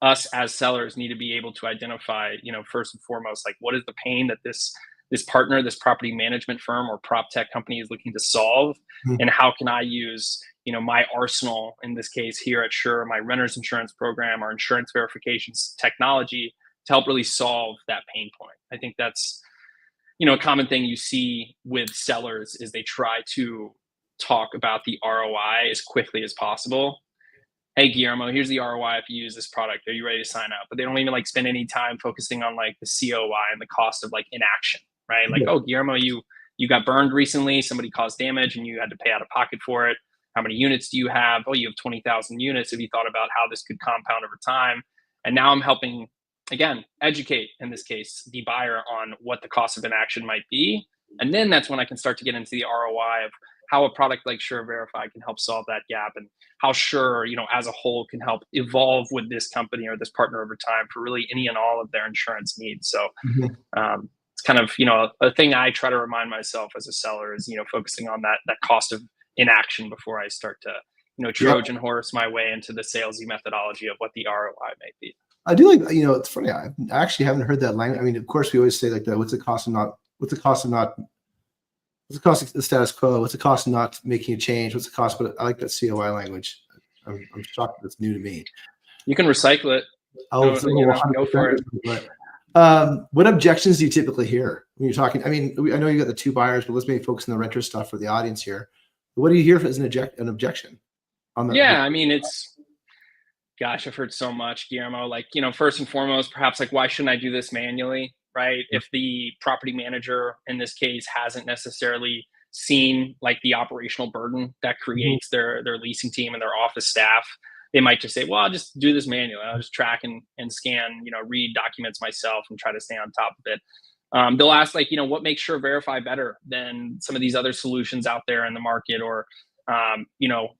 S2: us as sellers need to be able to identify, first and foremost, like what is the pain that this partner, this property management firm or prop tech company is looking to solve,
S1: Mhm.
S2: and how can I use my arsenal in this case here at Sure, my renters insurance program, our insurance verifications technology to help really solve that pain point. I think that's a common thing you see with sellers is they try to talk about the ROI as quickly as possible. Hey, Guillermo, here's the ROI if you use this product. Are you ready to sign up? But they don't even like spend any time focusing on like the COI and the cost of like inaction, right? Like, oh, Guillermo, you got burned recently. Somebody caused damage and you had to pay out of pocket for it. How many units do you have? Oh, you have 20,000 units. Have you thought about how this could compound over time? And now I'm helping, again, educate, in this case, the buyer on what the cost of inaction might be. And then that's when I can start to get into the ROI of how a product like Sure Verify can help solve that gap, and how Sure, as a whole, can help evolve with this company or this partner over time for really any and all of their insurance needs. So it's kind of, a thing I try to remind myself as a seller is, focusing on that cost of inaction before I start to, Trojan horse my way into the salesy methodology of what the ROI may be.
S1: I do like, it's funny. I actually haven't heard that language. I mean, of course, we always say like that. What's the cost of the status quo? What's the cost of not making a change? What's the cost? But I like that COI language. I'm shocked that's new to me.
S2: You can recycle it.
S1: Go for it. What objections do you typically hear when you're talking? I mean, I know you got the two buyers, but let's maybe focus on the renter stuff for the audience here. What do you hear as an objection?
S2: I mean, gosh, I've heard so much, Guillermo. Like, first and foremost, perhaps like, why shouldn't I do this manually? Right? If the property manager in this case hasn't necessarily seen like the operational burden that creates their leasing team and their office staff, they might just say, well, I'll just do this manually. I'll just track and scan, read documents myself and try to stay on top of it. They'll ask like, what makes Sure Verify better than some of these other solutions out there in the market? Or,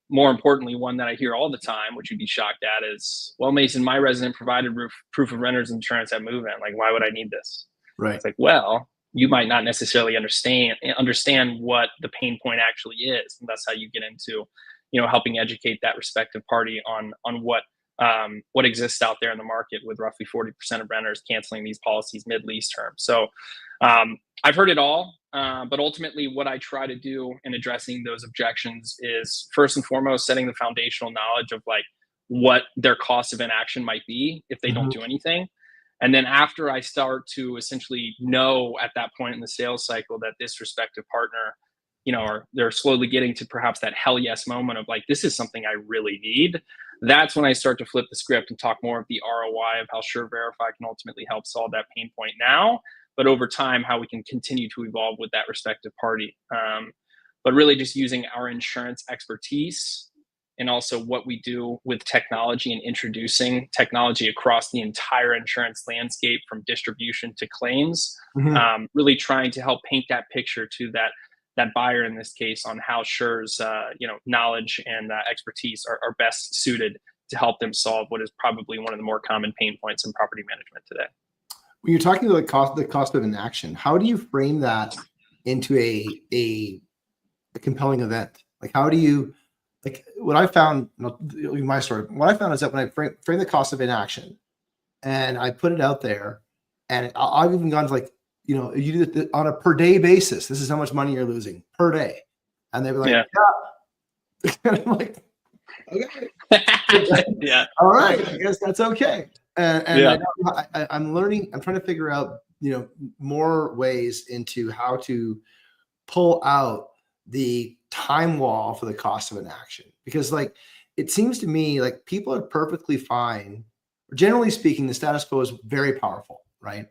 S2: more importantly, one that I hear all the time, which you'd be shocked at, is, well, Mason, my resident provided proof of renter's insurance at move-in. Like, why would I need this?
S1: Right.
S2: It's like, well, you might not necessarily understand what the pain point actually is. And that's how you get into, helping educate that respective party on what exists out there in the market, with roughly 40% of renters canceling these policies mid-lease term. So I've heard it all, but ultimately what I try to do in addressing those objections is, first and foremost, setting the foundational knowledge of like what their cost of inaction might be if they don't do anything. And then after I start to essentially know at that point in the sales cycle that this respective partner, or they're slowly getting to perhaps that hell yes moment of like, this is something I really need. That's when I start to flip the script and talk more of the ROI of how Sure Verify can ultimately help solve that pain point now, but over time, how we can continue to evolve with that respective party. But really just using our insurance expertise and also what we do with technology and introducing technology across the entire insurance landscape from distribution to claims, really trying to help paint that picture to that buyer in this case on how Sure's knowledge and expertise are best suited to help them solve what is probably one of the more common pain points in property management today.
S1: When you're talking about the cost of inaction, how do you frame that into a compelling event? Like, how do you, like, what I found, my story, what I found is that when I frame the cost of inaction and I put it out there, and I've even gone to like, you do it on a per day basis. This is how much money you're losing per day. And they were like, yeah. And I'm like, okay.
S2: Yeah.
S1: All right. I guess that's okay. And I'm learning, I'm trying to figure out, more ways into how to pull out the time wall for the cost of inaction. Because like, it seems to me like people are perfectly fine. Generally speaking, the status quo is very powerful, right?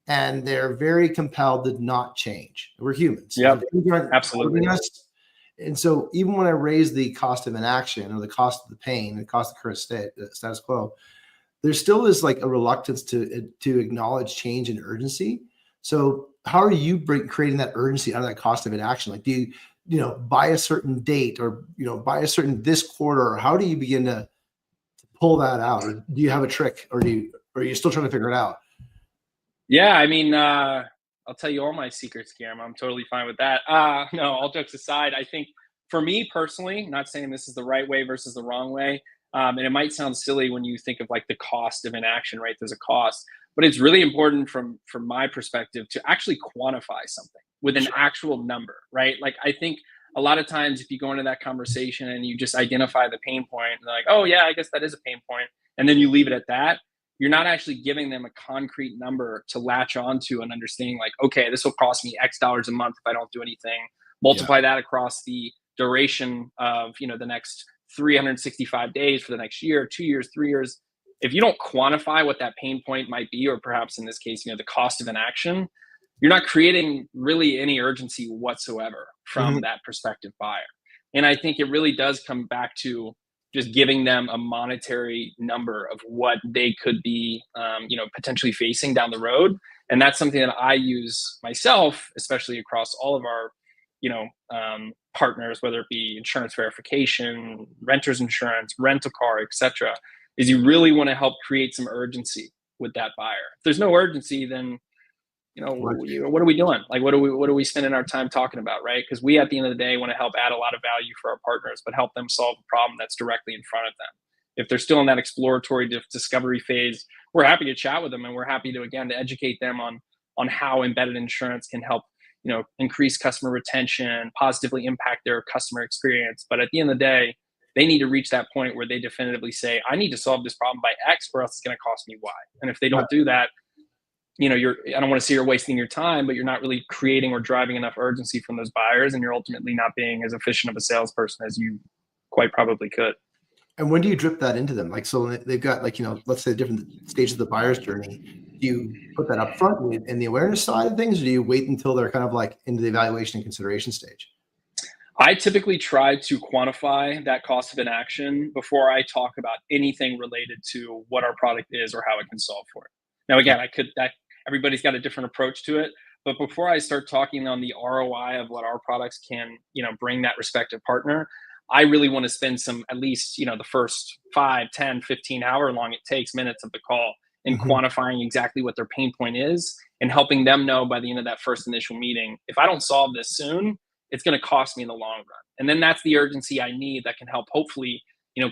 S1: And they're very compelled to not change. We're humans.
S2: Yeah, absolutely.
S1: And so even when I raise the cost of inaction or the cost of the pain, the cost of the current status quo, there still is like a reluctance to acknowledge change and urgency. So how are you creating that urgency out of that cost of inaction? Like, do you, by a certain date or, by a certain this quarter, or how do you begin to pull that out? Or do you have a trick, or are you still trying to figure it out?
S2: Yeah, I mean, I'll tell you all my secrets, Guillermo. I'm totally fine with that. No, all jokes aside, I think for me personally, not saying this is the right way versus the wrong way, and it might sound silly when you think of like the cost of inaction, right? There's a cost, but it's really important from my perspective to actually quantify something with an actual number, right? Like, I think a lot of times if you go into that conversation and you just identify the pain point, and they're like, oh yeah, I guess that is a pain point, and then you leave it at that, you're not actually giving them a concrete number to latch onto and understanding like, okay, this will cost me X dollars a month if I don't do anything. Multiply that across the duration of, the next 365 days for the next year, 2 years, 3 years. If you don't quantify what that pain point might be, or perhaps in this case, the cost of inaction, you're not creating really any urgency whatsoever from that prospective buyer. And I think it really does come back to just giving them a monetary number of what they could be, potentially facing down the road. And that's something that I use myself, especially across all of our, partners, whether it be insurance verification, renter's insurance, rental car, etc. Is you really want to help create some urgency with that buyer. If there's no urgency, then what are we doing? Like, what are we spending our time talking about, right? Because we, at the end of the day, want to help add a lot of value for our partners, but help them solve a problem that's directly in front of them. If they're still in that exploratory discovery phase, we're happy to chat with them, and we're happy to educate them on how embedded insurance can help, increase customer retention, positively impact their customer experience. But at the end of the day, they need to reach that point where they definitively say, I need to solve this problem by X, or else it's going to cost me Y. And if they don't do that, I don't want to say you're wasting your time, but you're not really creating or driving enough urgency from those buyers, and you're ultimately not being as efficient of a salesperson as you quite probably could.
S1: And when do you drip that into them? Like, so they've got, like, let's say different stages of the buyer's journey. Do you put that up front in the awareness side of things, or do you wait until they're kind of like into the evaluation and consideration stage?
S2: I typically try to quantify that cost of inaction before I talk about anything related to what our product is or how it can solve for it. Now, again, everybody's got a different approach to it, but before I start talking on the ROI of what our products can, bring that respective partner, I really want to spend at least, the first 5, 10, 15, however long it takes minutes of the call in quantifying exactly what their pain point is, and helping them know by the end of that first initial meeting, if I don't solve this soon, it's going to cost me in the long run. And then that's the urgency I need that can help hopefully,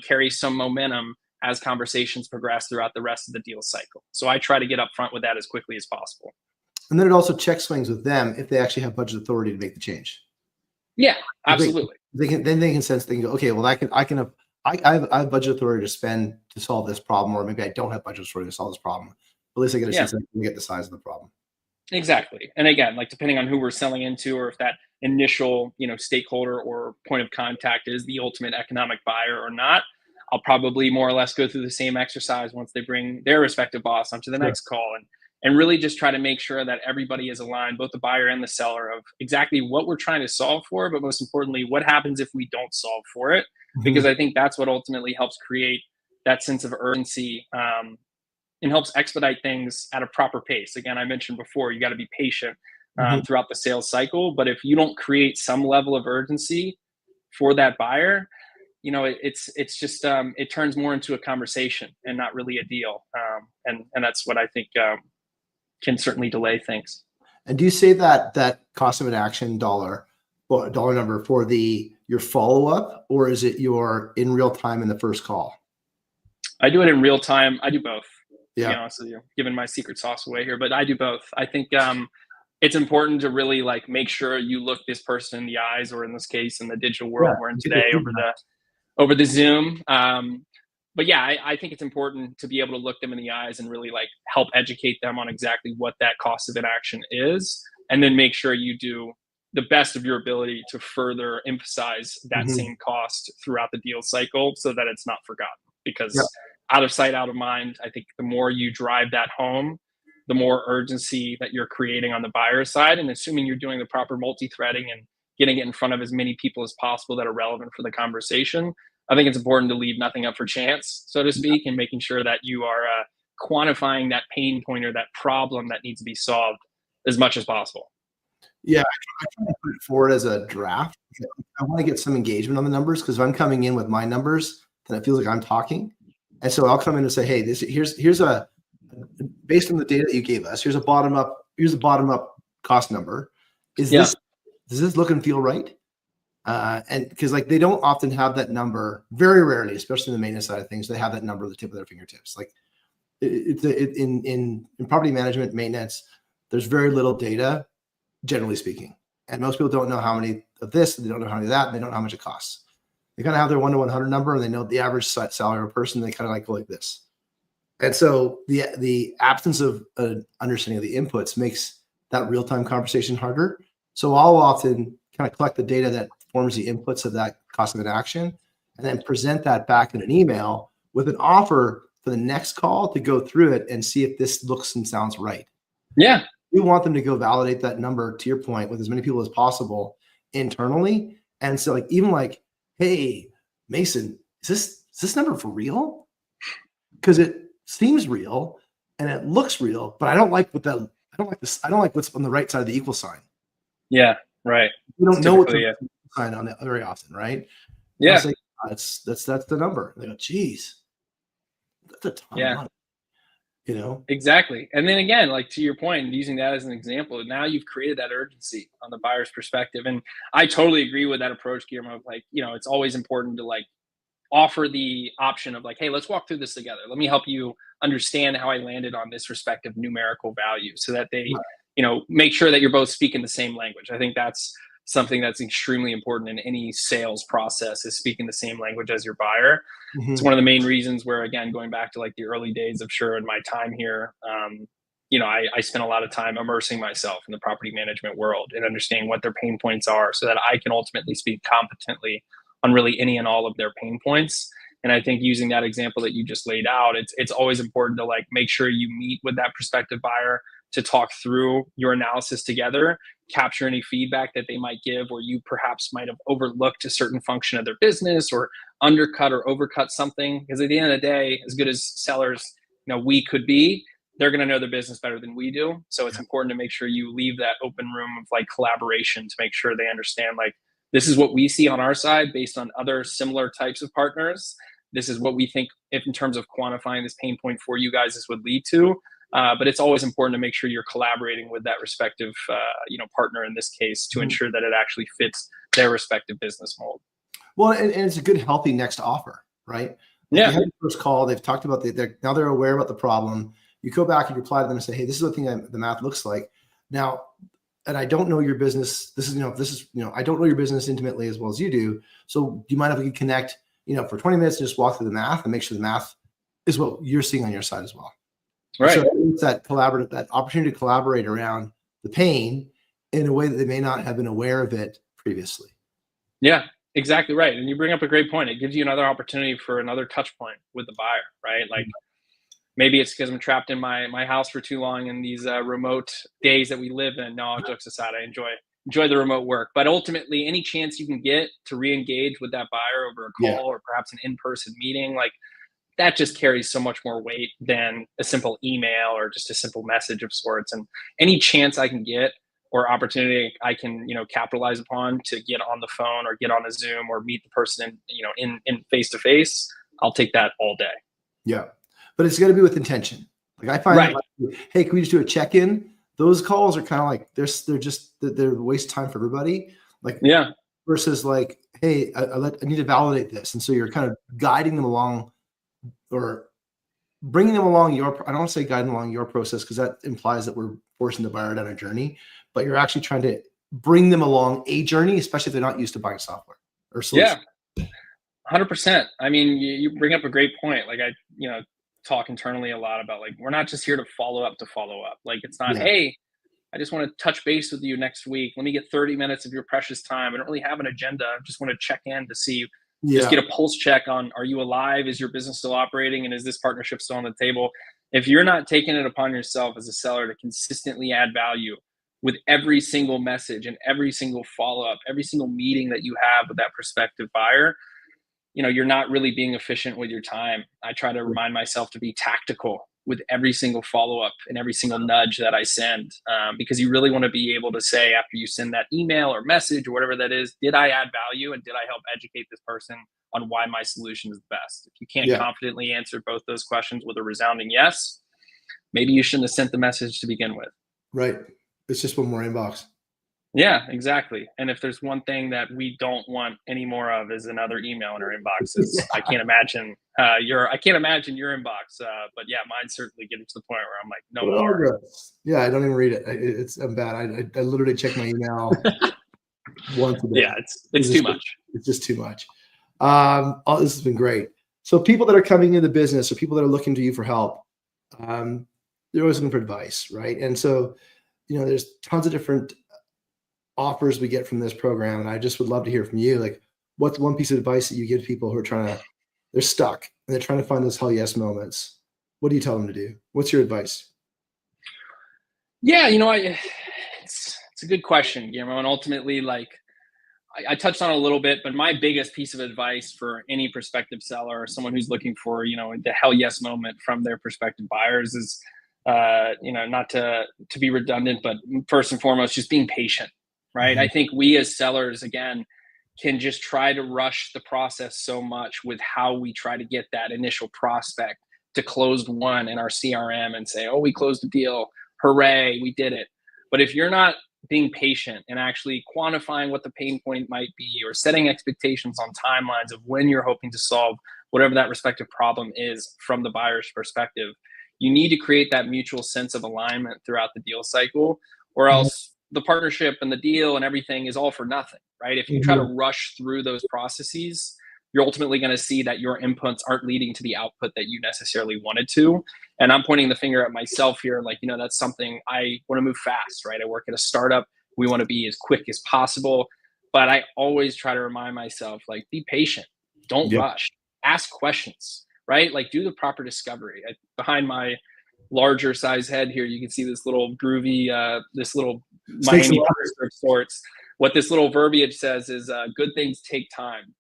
S2: carry some momentum as conversations progress throughout the rest of the deal cycle. So I try to get up front with that as quickly as possible.
S1: And then it also check swings with them if they actually have budget authority to make the change.
S2: Yeah, absolutely.
S1: They can sense, they can go, okay, well, I have budget authority to spend to solve this problem, or maybe I don't have budget authority to solve this problem. But at least I get a sense that I can get the size of the problem.
S2: Exactly. And again, like, depending on who we're selling into, or if that initial, stakeholder or point of contact is the ultimate economic buyer or not, I'll probably more or less go through the same exercise once they bring their respective boss onto the next call, and really just try to make sure that everybody is aligned, both the buyer and the seller, of exactly what we're trying to solve for, but most importantly, what happens if we don't solve for it? Because I think that's what ultimately helps create that sense of urgency, and helps expedite things at a proper pace. Again, I mentioned before, you got to be patient throughout the sales cycle, but if you don't create some level of urgency for that buyer, it's just it turns more into a conversation and not really a deal, and that's what I think can certainly delay things.
S1: And do you say that cost of inaction dollar number for your follow up, or is it your in real time in the first call?
S2: I do it in real time. I do both.
S1: Yeah.
S2: To be honest with you, giving my secret sauce away here, but I do both. I think it's important to really make sure you look this person in the eyes, or in this case, in the digital world we're in today, over the Zoom. But yeah, I think it's important to be able to look them in the eyes and really help educate them on exactly what that cost of inaction is, and then make sure you do the best of your ability to further emphasize that same cost throughout the deal cycle, so that it's not forgotten. Because out of sight, out of mind, I think the more you drive that home, the more urgency that you're creating on the buyer side, and assuming you're doing the proper multi-threading and getting it in front of as many people as possible that are relevant for the conversation, I think it's important to leave nothing up for chance, so to speak, and making sure that you are quantifying that pain point or that problem that needs to be solved as much as possible.
S1: Yeah, I try to put it forward as a draft. I want to get some engagement on the numbers, because if I'm coming in with my numbers, then it feels like I'm talking. And so I'll come in and say, hey, here's a, based on the data that you gave us, here's a bottom up cost number. Does this look and feel right? And because they don't often have that number, very rarely, especially in the maintenance side of things, they have that number at the tip of their fingertips. In property management, maintenance, there's very little data, generally speaking. And most people don't know how many of this, they don't know how many of that, and they don't know how much it costs. They kind of have their 1 to 100 number, and they know the average salary of a person. They kind of go like this. And so the absence of understanding of the inputs makes that real-time conversation harder. So I'll often kind of collect the data that forms the inputs of that cost of inaction, and then present that back in an email with an offer for the next call to go through it and see if this looks and sounds right.
S2: Yeah.
S1: We want them to go validate that number, to your point, with as many people as possible internally. And so even hey, Mason, is this number for real? Because it seems real and it looks real, but I don't like this. I don't like what's on the right side of the equal sign.
S2: Yeah. Right.
S1: We don't know what's on the equal sign on it very often, right?
S2: Yeah.
S1: Say, that's the number. They go, geez, that's a ton of money.
S2: Exactly. And then again, like to your point, using that as an example, now you've created that urgency on the buyer's perspective. And I totally agree with that approach, Guillermo. It's always important to offer the option of hey, let's walk through this together. Let me help you understand how I landed on this respective numerical value so that they, make sure that you're both speaking the same language. I think that's something that's extremely important in any sales process, is speaking the same language as your buyer. Mm-hmm. It's one of the main reasons where, again, going back to the early days of in my time here, I spent a lot of time immersing myself in the property management world and understanding what their pain points are so that I can ultimately speak competently on really any and all of their pain points. And I think using that example that you just laid out, it's always important to make sure you meet with that prospective buyer to talk through your analysis together, capture any feedback that they might give, or you perhaps might have overlooked a certain function of their business or undercut or overcut something. Because at the end of the day, as good as sellers, we could be, they're going to know their business better than we do. So it's important to make sure you leave that open room of collaboration to make sure they understand this is what we see on our side based on other similar types of partners. This is what we think, if in terms of quantifying this pain point for you guys, this would lead to. But it's always important to make sure you're collaborating with that respective, partner in this case to ensure that it actually fits their respective business mold.
S1: Well, and it's a good, healthy next offer, right?
S2: Yeah.
S1: They had the first call. They've talked about now they're aware about the problem. You go back and reply to them and say, hey, this is what the math looks like. Now, and I don't know your business. I don't know your business intimately as well as you do. So do you mind if we can connect, for 20 minutes, and just walk through the math and make sure the math is what you're seeing on your side as well.
S2: Right.
S1: So it's that opportunity to collaborate around the pain in a way that they may not have been aware of it previously.
S2: Yeah, exactly right. And you bring up a great point. It gives you another opportunity for another touch point with the buyer, right? Maybe it's because I'm trapped in my house for too long in these remote days that we live in. No, all jokes aside, I enjoy the remote work. But ultimately, any chance you can get to re-engage with that buyer over a call or perhaps an in-person meeting, that just carries so much more weight than a simple email or just a simple message of sorts. And any chance I can get or opportunity I can, capitalize upon to get on the phone or get on a Zoom or meet the person in face-to-face, I'll take that all day.
S1: Yeah. But it's got to be with intention. I find hey, can we just do a check-in? Those calls are kind of they're waste time for everybody. Versus hey, I need to validate this. And so you're kind of guiding them along or bringing them along I don't want to say guiding along your process because that implies that we're forcing the buyer down a journey, but you're actually trying to bring them along a journey, especially if they're not used to buying software or solutions.
S2: Yeah, 100%. I mean, you bring up a great point. I talk internally a lot about we're not just here to follow up. It's not, hey, I just want to touch base with you next week. Let me get 30 minutes of your precious time. I don't really have an agenda. I just want to check in to see, just get a pulse check on, are you alive? Is your business still operating? And is this partnership still on the table? If you're not taking it upon yourself as a seller to consistently add value with every single message and every single follow-up, every single meeting that you have with that prospective buyer, you're not really being efficient with your time. I try to remind myself to be tactical with every single follow-up and every single nudge that I send, because you really want to be able to say after you send that email or message or whatever that is, did I add value and did I help educate this person on why my solution is the best? If you can't confidently answer both those questions with a resounding yes, maybe you shouldn't have sent the message to begin with.
S1: Right. It's just one more inbox.
S2: Yeah, exactly. And if there's one thing that we don't want any more of is another email in our inboxes. I can't imagine your inbox. But yeah, mine's certainly getting to the point where I'm no more.
S1: Yeah, I don't even read it. I'm bad. I literally check my email once a day.
S2: Yeah, it's too much.
S1: It's just too much. This has been great. So people that are coming into the business or people that are looking to you for help, they're always looking for advice, right? And so, there's tons of different offers we get from this program. And I just would love to hear from you. Like, what's one piece of advice that you give people who are they're stuck and they're trying to find those hell yes moments? What do you tell them to do? What's your advice?
S2: Yeah, it's a good question, Guillermo. And ultimately, like I touched on it a little bit, but my biggest piece of advice for any prospective seller or someone who's looking for, the hell yes moment from their prospective buyers is, not to be redundant, but first and foremost, just being patient, right? I think we as sellers, again, can just try to rush the process so much with how we try to get that initial prospect to closed one in our CRM and say, oh, we closed a deal. Hooray, we did it. But if you're not being patient and actually quantifying what the pain point might be or setting expectations on timelines of when you're hoping to solve whatever that respective problem is from the buyer's perspective, you need to create that mutual sense of alignment throughout the deal cycle, or else the partnership and the deal and everything is all for nothing, right? If you try to rush through those processes, you're ultimately going to see that your inputs aren't leading to the output that you necessarily wanted to. And I'm pointing the finger at myself here. Like, that's something I want to move fast, right? I work at a startup. We want to be as quick as possible. But I always try to remind myself, like, be patient. Don't rush. Ask questions, right? Like, do the proper discovery. Behind my larger size head here, you can see this little groovy, this little Miami of sorts. What this little verbiage says is good things take time.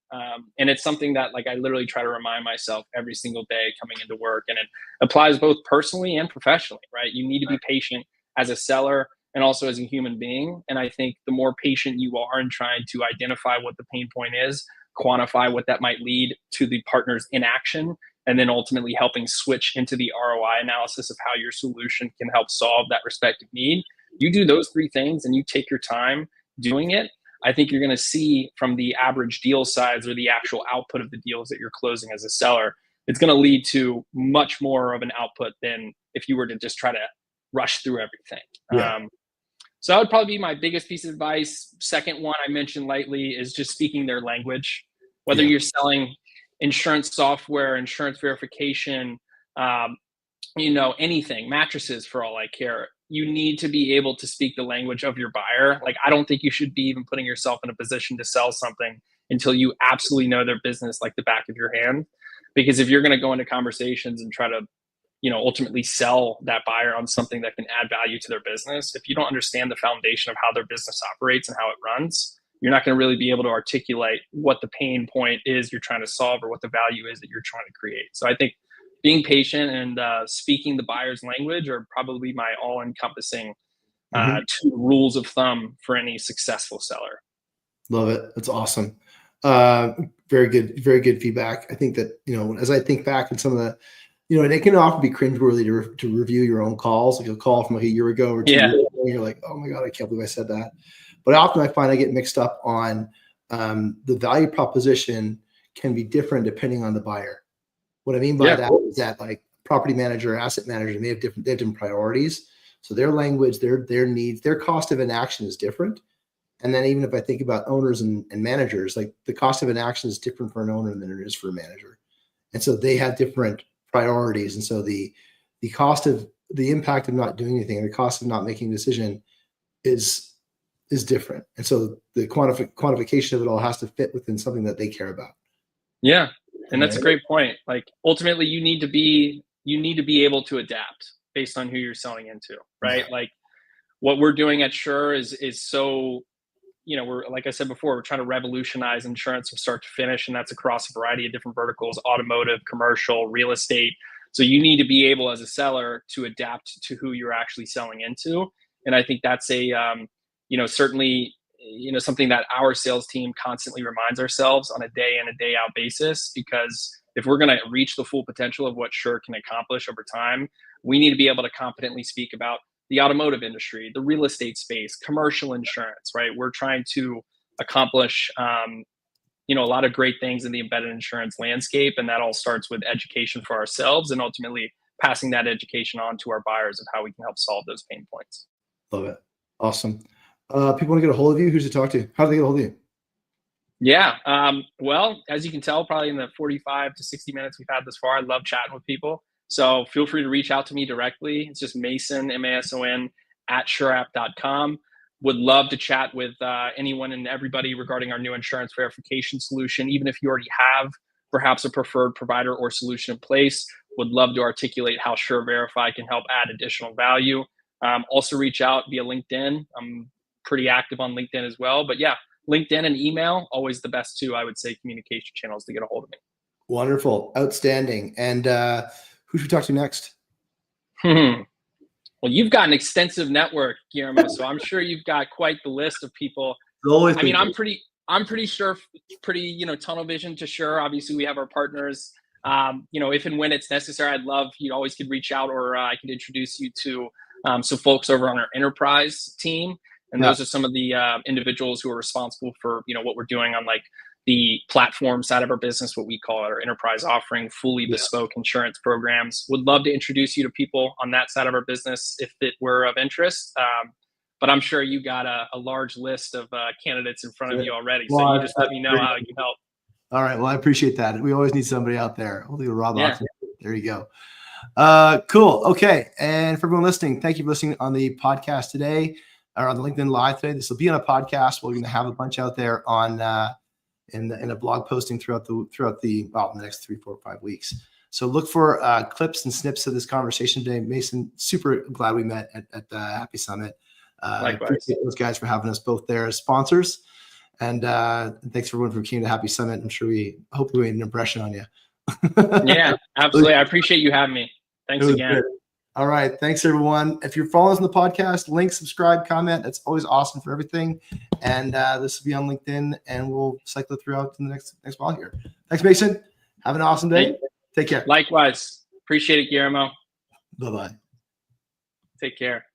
S2: And it's something that, like, I literally try to remind myself every single day coming into work. And it applies both personally and professionally, right? You need to be patient as a seller and also as a human being. And I think the more patient you are in trying to identify what the pain point is, quantify what that might lead to the partner's inaction, and then ultimately helping switch into the ROI analysis of how your solution can help solve that respective need. You do those three things and you take your time doing it, I think you're going to see from the average deal size or the actual output of the deals that you're closing as a seller, it's going to lead to much more of an output than if you were to just try to rush through everything. So that would probably be my biggest piece of advice. Second one I mentioned lightly is just speaking their language. Whether you're selling insurance software, insurance verification, anything, mattresses for all I care, you need to be able to speak the language of your buyer. Like, I don't think you should be even putting yourself in a position to sell something until you absolutely know their business like the back of your hand. Because if you're going to go into conversations and try to, ultimately sell that buyer on something that can add value to their business, if you don't understand the foundation of how their business operates and how it runs, you're not going to really be able to articulate what the pain point is you're trying to solve or what the value is that you're trying to create. So I think being patient and speaking the buyer's language are probably my all-encompassing two rules of thumb for any successful seller.
S1: Love it. That's awesome. Very good feedback. I think that, as I think back on some of the, and it can often be cringeworthy to review your own calls, like a call from like a year ago or 2 years ago, and you're like, oh my God, I can't believe I said that. But often I find I get mixed up on the value proposition can be different depending on the buyer. What I mean by that is that, like, property manager, asset manager, they have different priorities. So their language, their needs, their cost of inaction is different. And then even if I think about owners and managers, like, the cost of inaction is different for an owner than it is for a manager. And so they have different priorities. And so the cost of the impact of not doing anything and the cost of not making a decision is different. And so the quantification of it all has to fit within something that they care about.
S2: Yeah. And that's a great point. Like, ultimately you need to be able to adapt based on who you're selling into, right? Yeah. Like, what we're doing at Sure is so, we're, like I said before, we're trying to revolutionize insurance from start to finish. And that's across a variety of different verticals: automotive, commercial, real estate. So you need to be able as a seller to adapt to who you're actually selling into. And I think that's a, certainly, something that our sales team constantly reminds ourselves on a day in and day out basis, because if we're going to reach the full potential of what Sure can accomplish over time, we need to be able to competently speak about the automotive industry, the real estate space, commercial insurance, right? We're trying to accomplish, a lot of great things in the embedded insurance landscape. And that all starts with education for ourselves and ultimately passing that education on to our buyers of how we can help solve those pain points.
S1: Love it. Awesome. People want to get a hold of you. Who's to talk to? How do they get a hold of you?
S2: Yeah. Well, as you can tell, probably in the 45 to 60 minutes we've had this far, I love chatting with people. So feel free to reach out to me directly. It's just Mason, Mason, @sureapp.com. Would love to chat with anyone and everybody regarding our new insurance verification solution. Even if you already have perhaps a preferred provider or solution in place, would love to articulate how Sure Verify can help add additional value. Also reach out via LinkedIn. I'm pretty active on LinkedIn as well. But yeah, LinkedIn and email, always the best two, I would say, communication channels to get a hold of me.
S1: Wonderful. Outstanding. And who should we talk to next?
S2: Well, you've got an extensive network, Guillermo, so I'm sure you've got quite the list of people. I mean, I'm pretty sure, tunnel vision to Sure. Obviously, we have our partners. If and when it's necessary, I'd love, you always could reach out, or I could introduce you to some folks over on our enterprise team. And those are some of the individuals who are responsible for, what we're doing on like the platform side of our business, what we call our enterprise offering, fully bespoke insurance programs. Would love to introduce you to people on that side of our business if it were of interest. But I'm sure you got a large list of candidates in front of you already. So you just let me know how you can help.
S1: All right. Well, I appreciate that. We always need somebody out there. Hopefully, Rob.
S2: Yeah.
S1: There you go. Cool. Okay. And for everyone listening, thank you for listening on the podcast today, or on the LinkedIn Live today. This will be on a podcast. We're going to have a bunch out there on in a blog posting throughout the next 3, 4, 5 weeks. So look for clips and snips of this conversation today. Mason, super glad we met at the Happy Summit. Appreciate those guys for having us both there as sponsors. And thanks everyone for coming to Happy Summit. I'm sure hopefully we made an impression on you.
S2: Yeah, absolutely. I appreciate you having me. Thanks again.
S1: Good. All right. Thanks, everyone. If you're following us on the podcast, link, subscribe, comment. That's always awesome for everything. And this will be on LinkedIn, and we'll cycle it throughout in the next while here. Thanks, Mason. Have an awesome day. Take care.
S2: Likewise. Appreciate it, Guillermo.
S1: Bye-bye.
S2: Take care.